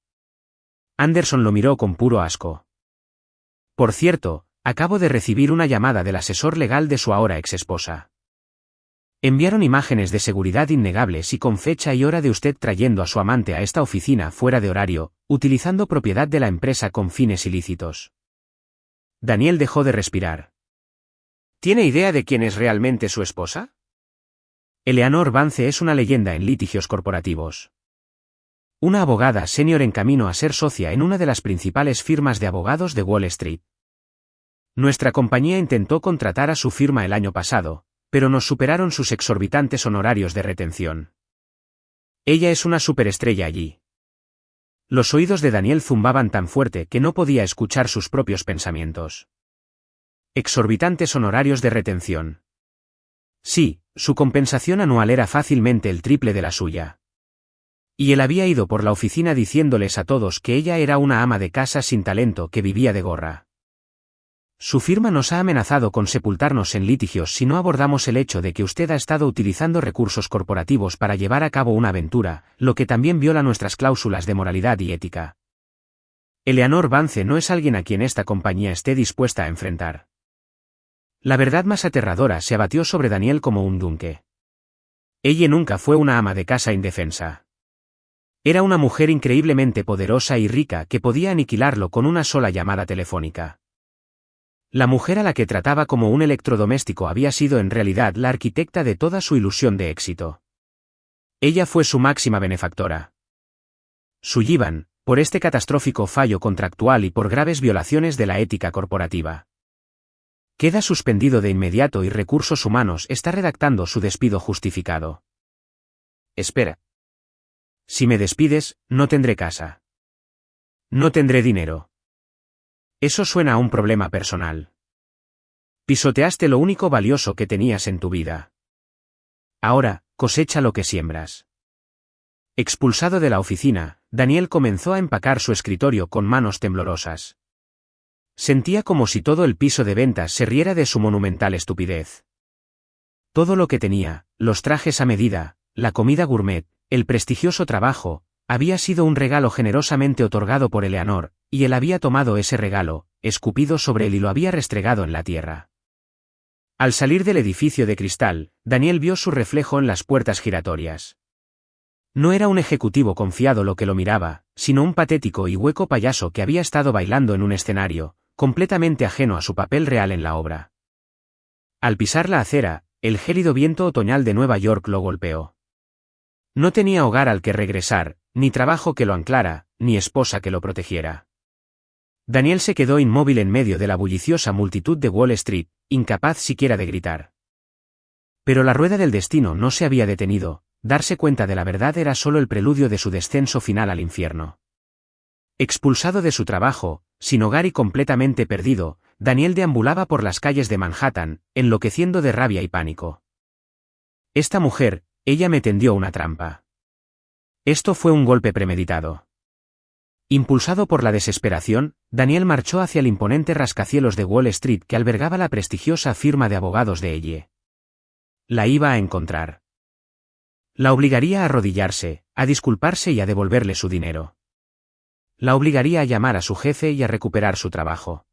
Anderson lo miró con puro asco. Por cierto, acabo de recibir una llamada del asesor legal de su ahora exesposa. Enviaron imágenes de seguridad innegables y con fecha y hora de usted trayendo a su amante a esta oficina fuera de horario, utilizando propiedad de la empresa con fines ilícitos. Daniel dejó de respirar. ¿Tiene idea de quién es realmente su esposa? Eleanor Vance es una leyenda en litigios corporativos. Una abogada senior en camino a ser socia en una de las principales firmas de abogados de Wall Street. Nuestra compañía intentó contratar a su firma el año pasado, pero nos superaron sus exorbitantes honorarios de retención. Ella es una superestrella allí. Los oídos de Daniel zumbaban tan fuerte que no podía escuchar sus propios pensamientos. Exorbitantes honorarios de retención. Sí, su compensación anual era fácilmente el triple de la suya. Y él había ido por la oficina diciéndoles a todos que ella era una ama de casa sin talento que vivía de gorra. Su firma nos ha amenazado con sepultarnos en litigios si no abordamos el hecho de que usted ha estado utilizando recursos corporativos para llevar a cabo una aventura, lo que también viola nuestras cláusulas de moralidad y ética. Eleanor Vance no es alguien a quien esta compañía esté dispuesta a enfrentar. La verdad más aterradora se abatió sobre Daniel como un yunque. Ella nunca fue una ama de casa indefensa. Era una mujer increíblemente poderosa y rica que podía aniquilarlo con una sola llamada telefónica. La mujer a la que trataba como un electrodoméstico había sido en realidad la arquitecta de toda su ilusión de éxito. Ella fue su máxima benefactora. Sullivan, por este catastrófico fallo contractual y por graves violaciones de la ética corporativa. Queda suspendido de inmediato y Recursos Humanos está redactando su despido justificado. Espera. Si me despides, no tendré casa. No tendré dinero. Eso suena a un problema personal. Pisoteaste lo único valioso que tenías en tu vida. Ahora, cosecha lo que siembras. Expulsado de la oficina, Daniel comenzó a empacar su escritorio con manos temblorosas. Sentía como si todo el piso de ventas se riera de su monumental estupidez. Todo lo que tenía, los trajes a medida, la comida gourmet, el prestigioso trabajo, había sido un regalo generosamente otorgado por Eleanor, y él había tomado ese regalo, escupido sobre él y lo había restregado en la tierra. Al salir del edificio de cristal, Daniel vio su reflejo en las puertas giratorias. No era un ejecutivo confiado lo que lo miraba, sino un patético y hueco payaso que había estado bailando en un escenario, completamente ajeno a su papel real en la obra. Al pisar la acera, el gélido viento otoñal de Nueva York lo golpeó. No tenía hogar al que regresar, ni trabajo que lo anclara, ni esposa que lo protegiera. Daniel se quedó inmóvil en medio de la bulliciosa multitud de Wall Street, incapaz siquiera de gritar. Pero la rueda del destino no se había detenido, darse cuenta de la verdad era solo el preludio de su descenso final al infierno. Expulsado de su trabajo, sin hogar y completamente perdido, Daniel deambulaba por las calles de Manhattan, enloqueciendo de rabia y pánico. Esta mujer, ella me tendió una trampa. Esto fue un golpe premeditado. Impulsado por la desesperación, Daniel marchó hacia el imponente rascacielos de Wall Street que albergaba la prestigiosa firma de abogados de Elle. La iba a encontrar. La obligaría a arrodillarse, a disculparse y a devolverle su dinero. La obligaría a llamar a su jefe y a recuperar su trabajo.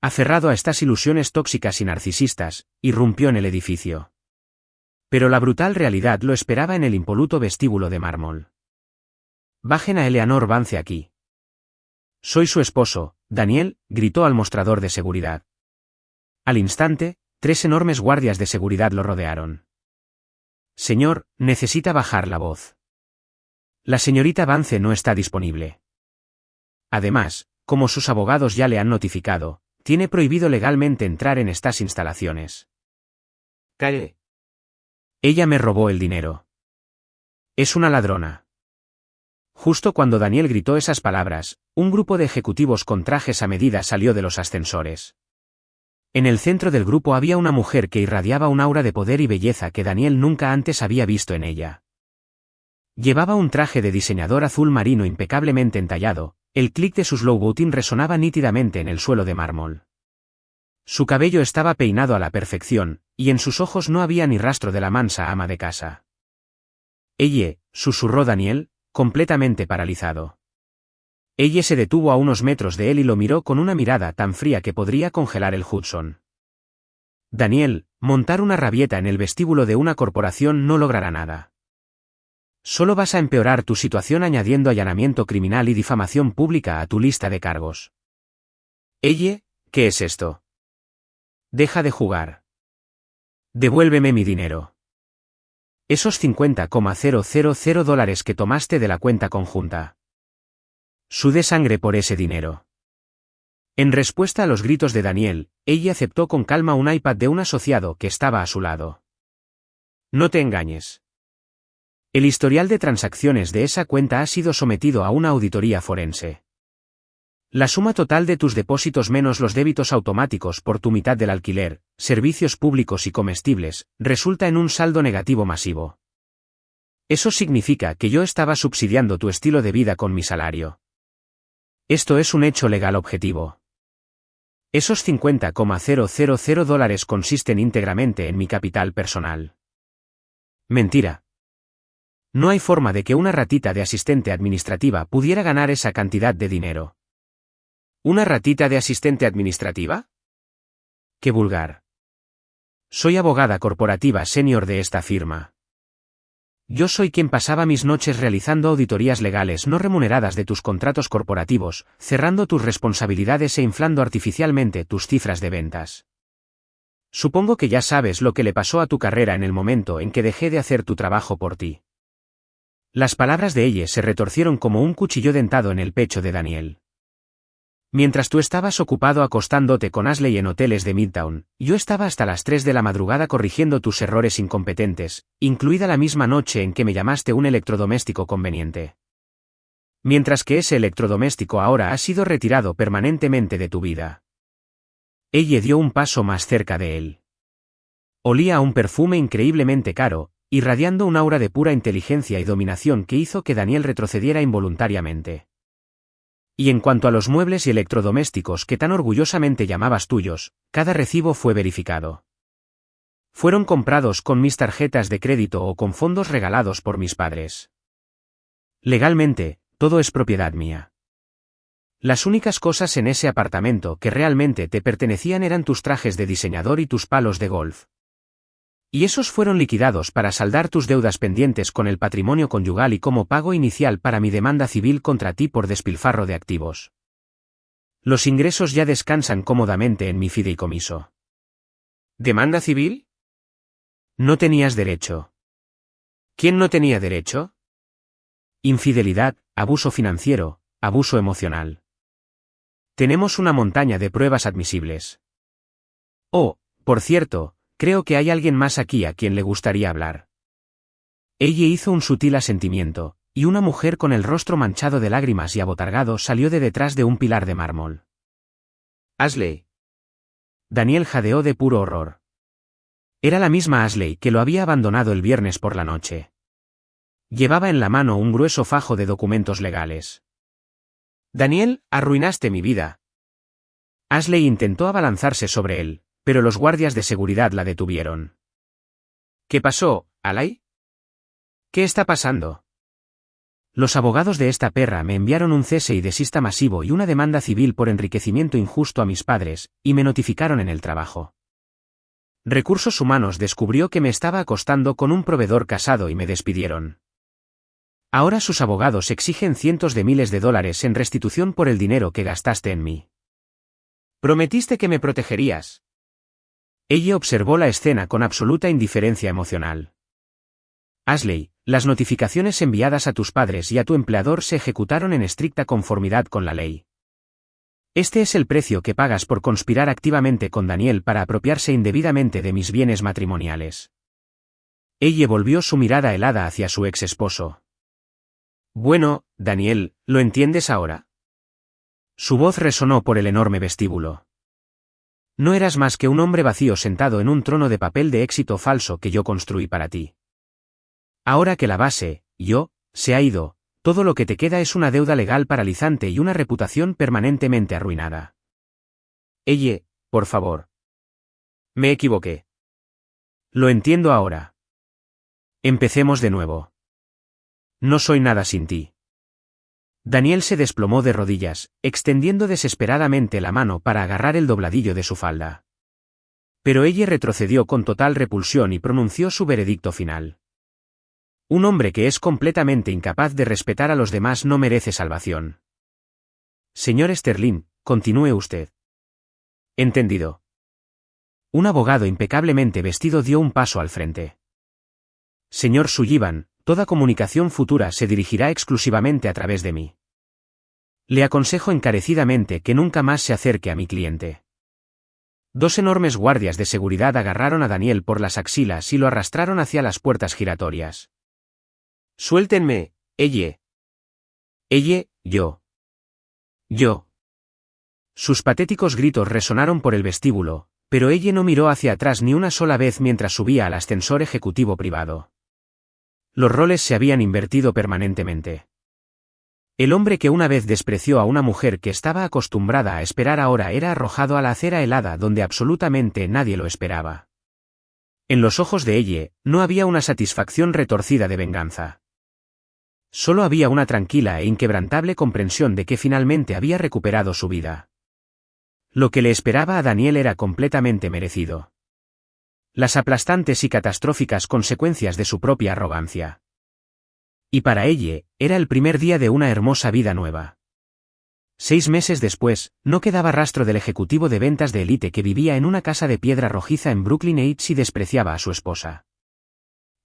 Aferrado a estas ilusiones tóxicas y narcisistas, irrumpió en el edificio. Pero la brutal realidad lo esperaba en el impoluto vestíbulo de mármol. Bajen a Eleanor Vance aquí. Soy su esposo, Daniel, gritó al mostrador de seguridad. Al instante, 3 enormes guardias de seguridad lo rodearon. Señor, necesita bajar la voz. La señorita Vance no está disponible. Además, como sus abogados ya le han notificado, tiene prohibido legalmente entrar en estas instalaciones. Calle. Ella me robó el dinero. Es una ladrona. Justo cuando Daniel gritó esas palabras, un grupo de ejecutivos con trajes a medida salió de los ascensores. En el centro del grupo había una mujer que irradiaba un aura de poder y belleza que Daniel nunca antes había visto en ella. Llevaba un traje de diseñador azul marino impecablemente entallado, el clic de sus Louboutin resonaba nítidamente en el suelo de mármol. Su cabello estaba peinado a la perfección, y en sus ojos no había ni rastro de la mansa ama de casa. «Ella», susurró Daniel, completamente paralizado. Ella se detuvo a unos metros de él y lo miró con una mirada tan fría que podría congelar el Hudson. Daniel, montar una rabieta en el vestíbulo de una corporación no logrará nada. Solo vas a empeorar tu situación añadiendo allanamiento criminal y difamación pública a tu lista de cargos. «Ella, ¿qué es esto? Deja de jugar. Devuélveme mi dinero. Esos $50,000 que tomaste de la cuenta conjunta. Sudé sangre por ese dinero». En respuesta a los gritos de Daniel, ella aceptó con calma un iPad de un asociado que estaba a su lado. «No te engañes. El historial de transacciones de esa cuenta ha sido sometido a una auditoría forense. La suma total de tus depósitos menos los débitos automáticos por tu mitad del alquiler, servicios públicos y comestibles, resulta en un saldo negativo masivo. Eso significa que yo estaba subsidiando tu estilo de vida con mi salario. Esto es un hecho legal objetivo. Esos $50,000 consisten íntegramente en mi capital personal». Mentira. No hay forma de que una ratita de asistente administrativa pudiera ganar esa cantidad de dinero. ¿Una ratita de asistente administrativa? ¡Qué vulgar! Soy abogada corporativa senior de esta firma. Yo soy quien pasaba mis noches realizando auditorías legales no remuneradas de tus contratos corporativos, cerrando tus responsabilidades e inflando artificialmente tus cifras de ventas. Supongo que ya sabes lo que le pasó a tu carrera en el momento en que dejé de hacer tu trabajo por ti. Las palabras de ella se retorcieron como un cuchillo dentado en el pecho de Daniel. Mientras tú estabas ocupado acostándote con Ashley en hoteles de Midtown, yo estaba hasta las 3 de la madrugada corrigiendo tus errores incompetentes, incluida la misma noche en que me llamaste un electrodoméstico conveniente. Mientras que ese electrodoméstico ahora ha sido retirado permanentemente de tu vida. Ella dio un paso más cerca de él. Olía a un perfume increíblemente caro, irradiando un aura de pura inteligencia y dominación que hizo que Daniel retrocediera involuntariamente. Y en cuanto a los muebles y electrodomésticos que tan orgullosamente llamabas tuyos, cada recibo fue verificado. Fueron comprados con mis tarjetas de crédito o con fondos regalados por mis padres. Legalmente, todo es propiedad mía. Las únicas cosas en ese apartamento que realmente te pertenecían eran tus trajes de diseñador y tus palos de golf. Y esos fueron liquidados para saldar tus deudas pendientes con el patrimonio conyugal y como pago inicial para mi demanda civil contra ti por despilfarro de activos. Los ingresos ya descansan cómodamente en mi fideicomiso. ¿Demanda civil? No tenías derecho. ¿Quién no tenía derecho? Infidelidad, abuso financiero, abuso emocional. Tenemos una montaña de pruebas admisibles. Oh, por cierto, creo que hay alguien más aquí a quien le gustaría hablar. Ella hizo un sutil asentimiento, y una mujer con el rostro manchado de lágrimas y abotargado salió de detrás de un pilar de mármol. Ashley. Daniel jadeó de puro horror. Era la misma Ashley que lo había abandonado el viernes por la noche. Llevaba en la mano un grueso fajo de documentos legales. Daniel, arruinaste mi vida. Ashley intentó abalanzarse sobre él, pero los guardias de seguridad la detuvieron. ¿Qué pasó, Alay? ¿Qué está pasando? Los abogados de esta perra me enviaron un cese y desista masivo y una demanda civil por enriquecimiento injusto a mis padres, y me notificaron en el trabajo. Recursos Humanos descubrió que me estaba acostando con un proveedor casado y me despidieron. Ahora sus abogados exigen cientos de miles de dólares en restitución por el dinero que gastaste en mí. Prometiste que me protegerías. Ella observó la escena con absoluta indiferencia emocional. Ashley, las notificaciones enviadas a tus padres y a tu empleador se ejecutaron en estricta conformidad con la ley. Este es el precio que pagas por conspirar activamente con Daniel para apropiarse indebidamente de mis bienes matrimoniales. Ella volvió su mirada helada hacia su ex esposo. Bueno, Daniel, ¿lo entiendes ahora? Su voz resonó por el enorme vestíbulo. No eras más que un hombre vacío sentado en un trono de papel de éxito falso que yo construí para ti. Ahora que la base, se ha ido, todo lo que te queda es una deuda legal paralizante y una reputación permanentemente arruinada. Ella, por favor. Me equivoqué. Lo entiendo ahora. Empecemos de nuevo. No soy nada sin ti. Daniel se desplomó de rodillas, extendiendo desesperadamente la mano para agarrar el dobladillo de su falda. Pero ella retrocedió con total repulsión y pronunció su veredicto final. Un hombre que es completamente incapaz de respetar a los demás no merece salvación. Señor Sterling, continúe usted. Entendido. Un abogado impecablemente vestido dio un paso al frente. Señor Sullivan, toda comunicación futura se dirigirá exclusivamente a través de mí. Le aconsejo encarecidamente que nunca más se acerque a mi cliente. Dos enormes guardias de seguridad agarraron a Daniel por las axilas y lo arrastraron hacia las puertas giratorias. Suéltenme, ella. Ella, yo. Sus patéticos gritos resonaron por el vestíbulo, pero ella no miró hacia atrás ni una sola vez mientras subía al ascensor ejecutivo privado. Los roles se habían invertido permanentemente. El hombre que una vez despreció a una mujer que estaba acostumbrada a esperar ahora era arrojado a la acera helada donde absolutamente nadie lo esperaba. En los ojos de ella, no había una satisfacción retorcida de venganza. Solo había una tranquila e inquebrantable comprensión de que finalmente había recuperado su vida. Lo que le esperaba a Daniel era completamente merecido. Las aplastantes y catastróficas consecuencias de su propia arrogancia. Y para ella, era el primer día de una hermosa vida nueva. 6 meses después, no quedaba rastro del ejecutivo de ventas de élite que vivía en una casa de piedra rojiza en Brooklyn Heights y despreciaba a su esposa.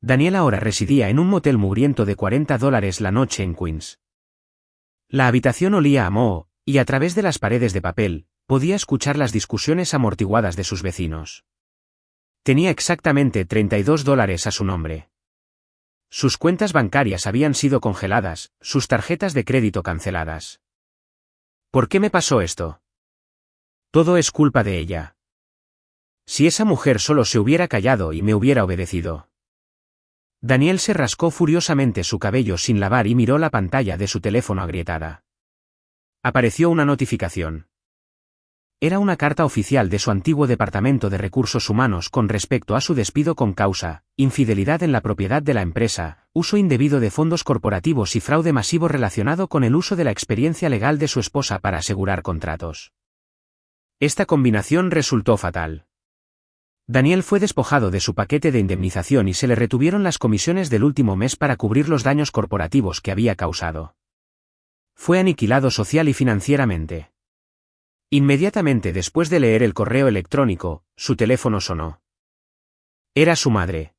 Daniel ahora residía en un motel mugriento de $40 la noche en Queens. La habitación olía a moho, y a través de las paredes de papel, podía escuchar las discusiones amortiguadas de sus vecinos. Tenía exactamente $32 a su nombre. Sus cuentas bancarias habían sido congeladas, sus tarjetas de crédito canceladas. ¿Por qué me pasó esto? Todo es culpa de ella. Si esa mujer solo se hubiera callado y me hubiera obedecido. Daniel se rascó furiosamente su cabello sin lavar y miró la pantalla de su teléfono agrietada. Apareció una notificación. Era una carta oficial de su antiguo departamento de recursos humanos con respecto a su despido con causa, infidelidad en la propiedad de la empresa, uso indebido de fondos corporativos y fraude masivo relacionado con el uso de la experiencia legal de su esposa para asegurar contratos. Esta combinación resultó fatal. Daniel fue despojado de su paquete de indemnización y se le retuvieron las comisiones del último mes para cubrir los daños corporativos que había causado. Fue aniquilado social y financieramente. Inmediatamente después de leer el correo electrónico, su teléfono sonó. Era su madre.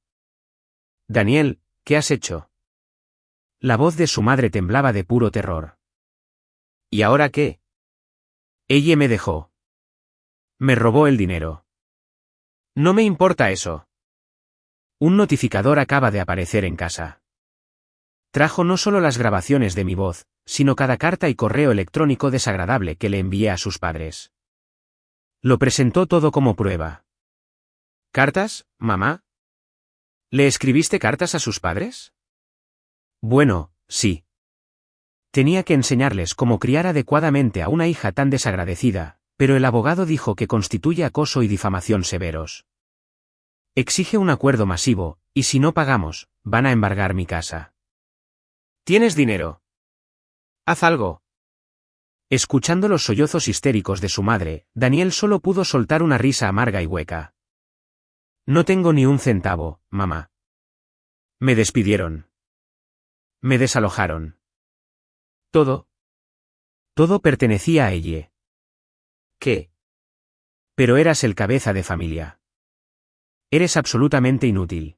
Daniel, ¿qué has hecho? La voz de su madre temblaba de puro terror. ¿Y ahora qué? Ella me dejó. Me robó el dinero. No me importa eso. Un notificador acaba de aparecer en casa. Trajo no solo las grabaciones de mi voz, sino cada carta y correo electrónico desagradable que le envié a sus padres. Lo presentó todo como prueba. ¿Cartas, mamá? ¿Le escribiste cartas a sus padres? Bueno, sí. Tenía que enseñarles cómo criar adecuadamente a una hija tan desagradecida, pero el abogado dijo que constituye acoso y difamación severos. Exige un acuerdo masivo, y si no pagamos, van a embargar mi casa. ¿Tienes dinero? Haz algo. Escuchando los sollozos histéricos de su madre, Daniel solo pudo soltar una risa amarga y hueca. No tengo ni un centavo, mamá. Me despidieron. Me desalojaron. Todo pertenecía a ella. ¿Qué? Pero eras el cabeza de familia. Eres absolutamente inútil.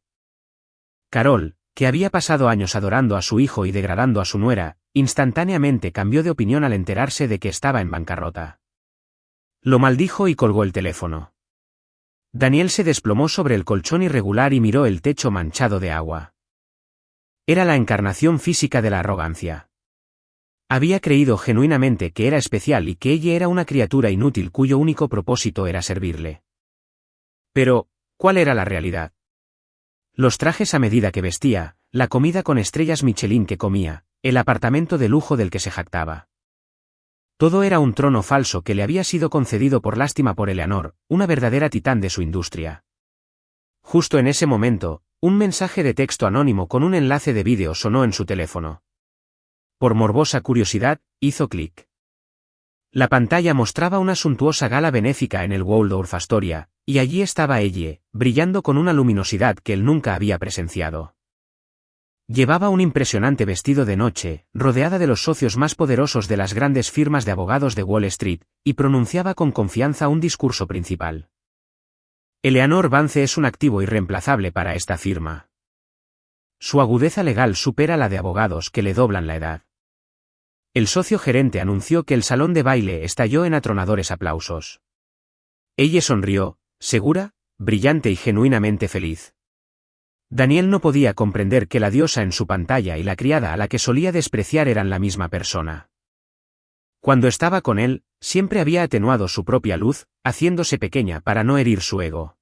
Carol, que había pasado años adorando a su hijo y degradando a su nuera, instantáneamente cambió de opinión al enterarse de que estaba en bancarrota. Lo maldijo y colgó el teléfono. Daniel se desplomó sobre el colchón irregular y miró el techo manchado de agua. Era la encarnación física de la arrogancia. Había creído genuinamente que era especial y que ella era una criatura inútil cuyo único propósito era servirle. Pero, ¿cuál era la realidad? Los trajes a medida que vestía, la comida con estrellas Michelin que comía, el apartamento de lujo del que se jactaba. Todo era un trono falso que le había sido concedido por lástima por Eleanor, una verdadera titán de su industria. Justo en ese momento, un mensaje de texto anónimo con un enlace de vídeo sonó en su teléfono. Por morbosa curiosidad, hizo clic. La pantalla mostraba una suntuosa gala benéfica en el Waldorf Astoria, y allí estaba ella, brillando con una luminosidad que él nunca había presenciado. Llevaba un impresionante vestido de noche, rodeada de los socios más poderosos de las grandes firmas de abogados de Wall Street, y pronunciaba con confianza un discurso principal. Eleanor Vance es un activo irreemplazable para esta firma. Su agudeza legal supera la de abogados que le doblan la edad. El socio gerente anunció que el salón de baile estalló en atronadores aplausos. Ella sonrió, segura, brillante y genuinamente feliz. Daniel no podía comprender que la diosa en su pantalla y la criada a la que solía despreciar eran la misma persona. Cuando estaba con él, siempre había atenuado su propia luz, haciéndose pequeña para no herir su ego.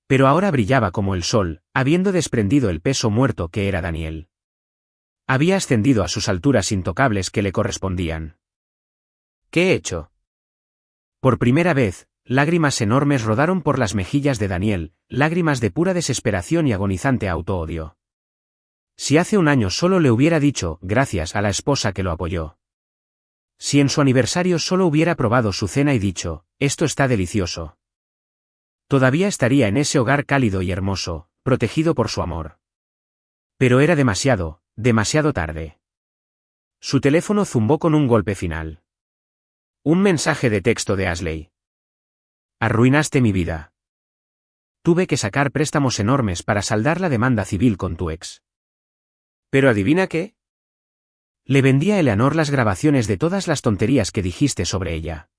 Pero ahora brillaba como el sol, habiendo desprendido el peso muerto que era Daniel. Había ascendido a sus alturas intocables que le correspondían. ¿Qué he hecho? Por primera vez, lágrimas enormes rodaron por las mejillas de Daniel, lágrimas de pura desesperación y agonizante autoodio. Si hace un año solo le hubiera dicho gracias a la esposa que lo apoyó. Si en su aniversario solo hubiera probado su cena y dicho, esto está delicioso. Todavía estaría en ese hogar cálido y hermoso, protegido por su amor. Pero era demasiado tarde. Su teléfono zumbó con un golpe final. Un mensaje de texto de Ashley. Arruinaste mi vida. Tuve que sacar préstamos enormes para saldar la demanda civil con tu ex. ¿Pero adivina qué? Le vendí a Eleanor las grabaciones de todas las tonterías que dijiste sobre ella.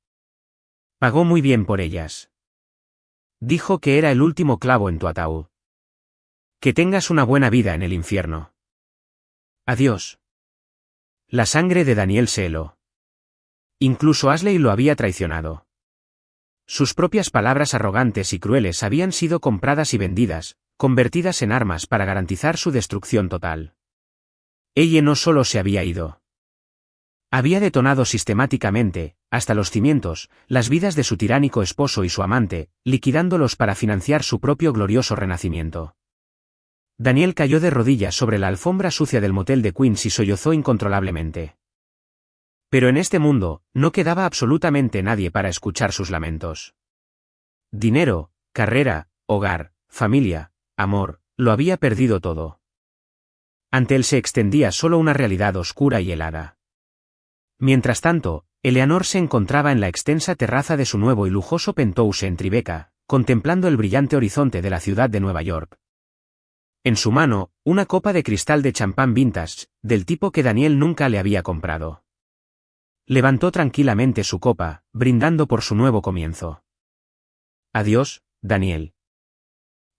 Pagó muy bien por ellas. Dijo que era el último clavo en tu ataúd. Que tengas una buena vida en el infierno. Adiós. La sangre de Daniel se heló. Incluso Ashley lo había traicionado. Sus propias palabras arrogantes y crueles habían sido compradas y vendidas, convertidas en armas para garantizar su destrucción total. Ella no solo se había ido. Había detonado sistemáticamente, hasta los cimientos, las vidas de su tiránico esposo y su amante, liquidándolos para financiar su propio glorioso renacimiento. Daniel cayó de rodillas sobre la alfombra sucia del motel de Queens y sollozó incontrolablemente. Pero en este mundo, no quedaba absolutamente nadie para escuchar sus lamentos. Dinero, carrera, hogar, familia, amor, lo había perdido todo. Ante él se extendía solo una realidad oscura y helada. Mientras tanto, Eleanor se encontraba en la extensa terraza de su nuevo y lujoso penthouse en Tribeca, contemplando el brillante horizonte de la ciudad de Nueva York. En su mano, una copa de cristal de champán vintage, del tipo que Daniel nunca le había comprado. Levantó tranquilamente su copa, brindando por su nuevo comienzo. Adiós, Daniel.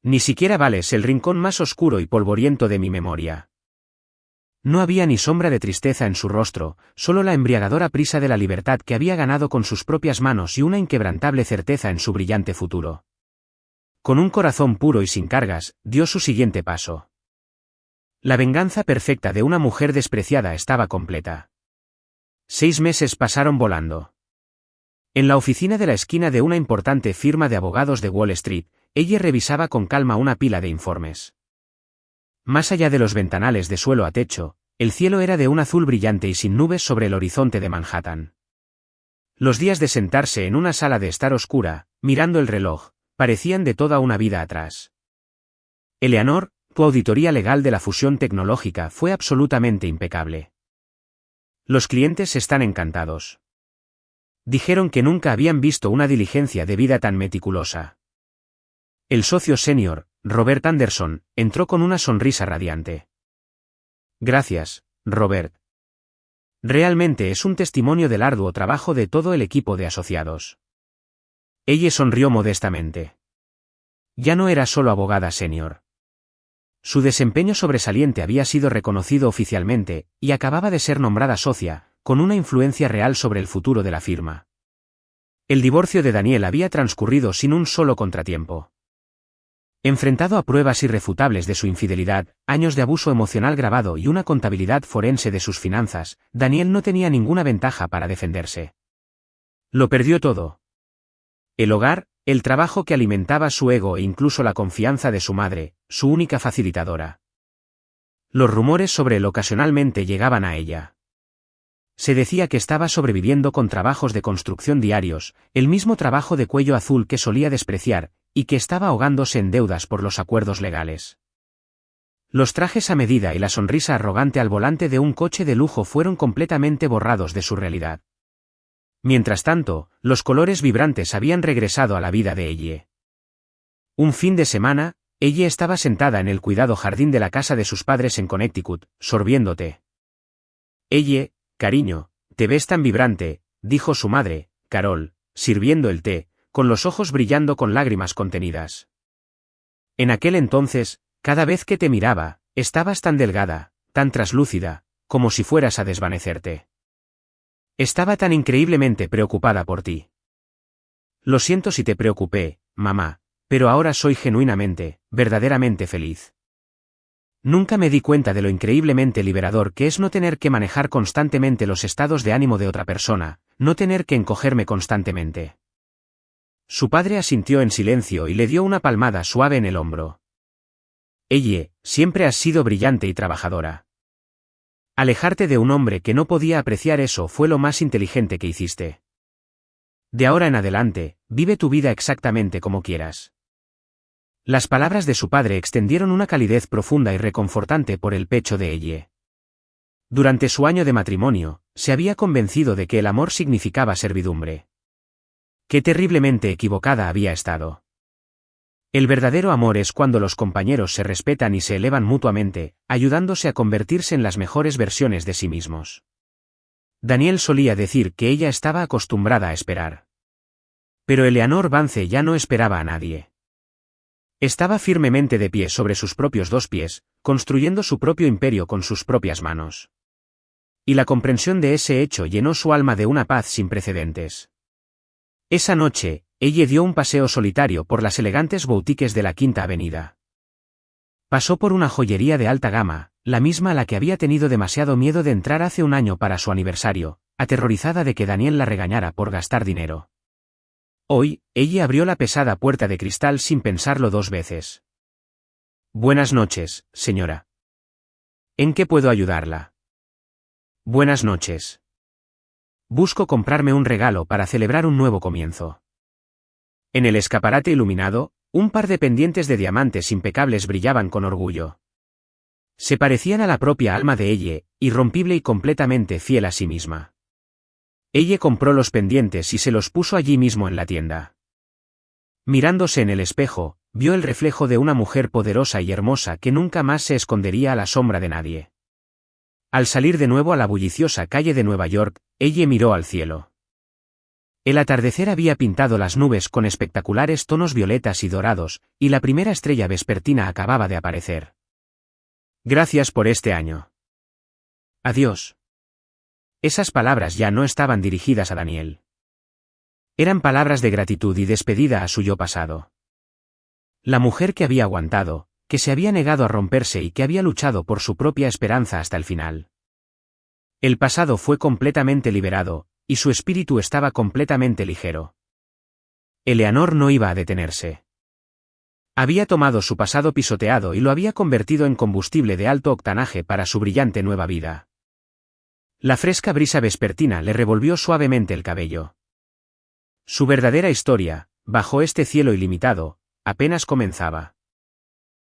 Ni siquiera vales el rincón más oscuro y polvoriento de mi memoria. No había ni sombra de tristeza en su rostro, solo la embriagadora prisa de la libertad que había ganado con sus propias manos y una inquebrantable certeza en su brillante futuro. Con un corazón puro y sin cargas, dio su siguiente paso. La venganza perfecta de una mujer despreciada estaba completa. 6 meses pasaron volando. En la oficina de la esquina de una importante firma de abogados de Wall Street, ella revisaba con calma una pila de informes. Más allá de los ventanales de suelo a techo, el cielo era de un azul brillante y sin nubes sobre el horizonte de Manhattan. Los días de sentarse en una sala de estar oscura, mirando el reloj, parecían de toda una vida atrás. Eleanor, tu auditoría legal de la fusión tecnológica fue absolutamente impecable. Los clientes están encantados. Dijeron que nunca habían visto una diligencia de vida tan meticulosa. El socio senior, Robert Anderson, entró con una sonrisa radiante. Gracias, Robert. Realmente es un testimonio del arduo trabajo de todo el equipo de asociados. Ella sonrió modestamente. Ya no era solo abogada senior. Su desempeño sobresaliente había sido reconocido oficialmente, y acababa de ser nombrada socia, con una influencia real sobre el futuro de la firma. El divorcio de Daniel había transcurrido sin un solo contratiempo. Enfrentado a pruebas irrefutables de su infidelidad, años de abuso emocional grabado y una contabilidad forense de sus finanzas, Daniel no tenía ninguna ventaja para defenderse. Lo perdió todo. El hogar, el trabajo que alimentaba su ego e incluso la confianza de su madre, su única facilitadora. Los rumores sobre él ocasionalmente llegaban a ella. Se decía que estaba sobreviviendo con trabajos de construcción diarios, el mismo trabajo de cuello azul que solía despreciar, y que estaba ahogándose en deudas por los acuerdos legales. Los trajes a medida y la sonrisa arrogante al volante de un coche de lujo fueron completamente borrados de su realidad. Mientras tanto, los colores vibrantes habían regresado a la vida de ella. Un fin de semana, ella estaba sentada en el cuidado jardín de la casa de sus padres en Connecticut, sorbiendo té. Ella, cariño, te ves tan vibrante, dijo su madre, Carol, sirviendo el té, con los ojos brillando con lágrimas contenidas. En aquel entonces, cada vez que te miraba, estabas tan delgada, tan traslúcida, como si fueras a desvanecerte. Estaba tan increíblemente preocupada por ti. Lo siento si te preocupé, mamá, pero ahora soy genuinamente, verdaderamente feliz. Nunca me di cuenta de lo increíblemente liberador que es no tener que manejar constantemente los estados de ánimo de otra persona, no tener que encogerme constantemente. Su padre asintió en silencio y le dio una palmada suave en el hombro. Ella, siempre has sido brillante y trabajadora. Alejarte de un hombre que no podía apreciar eso fue lo más inteligente que hiciste. De ahora en adelante, vive tu vida exactamente como quieras. Las palabras de su padre extendieron una calidez profunda y reconfortante por el pecho de ella. Durante su año de matrimonio, se había convencido de que el amor significaba servidumbre. Qué terriblemente equivocada había estado. El verdadero amor es cuando los compañeros se respetan y se elevan mutuamente, ayudándose a convertirse en las mejores versiones de sí mismos. Daniel solía decir que ella estaba acostumbrada a esperar. Pero Eleanor Vance ya no esperaba a nadie. Estaba firmemente de pie sobre sus propios dos pies, construyendo su propio imperio con sus propias manos. Y la comprensión de ese hecho llenó su alma de una paz sin precedentes. Esa noche, ella dio un paseo solitario por las elegantes boutiques de la Quinta Avenida. Pasó por una joyería de alta gama, la misma a la que había tenido demasiado miedo de entrar hace un año para su aniversario, aterrorizada de que Daniel la regañara por gastar dinero. Hoy, ella abrió la pesada puerta de cristal sin pensarlo dos veces. Buenas noches, señora. ¿En qué puedo ayudarla? Buenas noches. Busco comprarme un regalo para celebrar un nuevo comienzo. En el escaparate iluminado, un par de pendientes de diamantes impecables brillaban con orgullo. Se parecían a la propia alma de ella, irrompible y completamente fiel a sí misma. Ella compró los pendientes y se los puso allí mismo en la tienda. Mirándose en el espejo, vio el reflejo de una mujer poderosa y hermosa que nunca más se escondería a la sombra de nadie. Al salir de nuevo a la bulliciosa calle de Nueva York, ella miró al cielo. El atardecer había pintado las nubes con espectaculares tonos violetas y dorados, y la primera estrella vespertina acababa de aparecer. Gracias por este año. Adiós. Esas palabras ya no estaban dirigidas a Daniel. Eran palabras de gratitud y despedida a su yo pasado. La mujer que había aguantado, que se había negado a romperse y que había luchado por su propia esperanza hasta el final. El pasado fue completamente liberado, y su espíritu estaba completamente ligero. Eleanor no iba a detenerse. Había tomado su pasado pisoteado y lo había convertido en combustible de alto octanaje para su brillante nueva vida. La fresca brisa vespertina le revolvió suavemente el cabello. Su verdadera historia, bajo este cielo ilimitado, apenas comenzaba.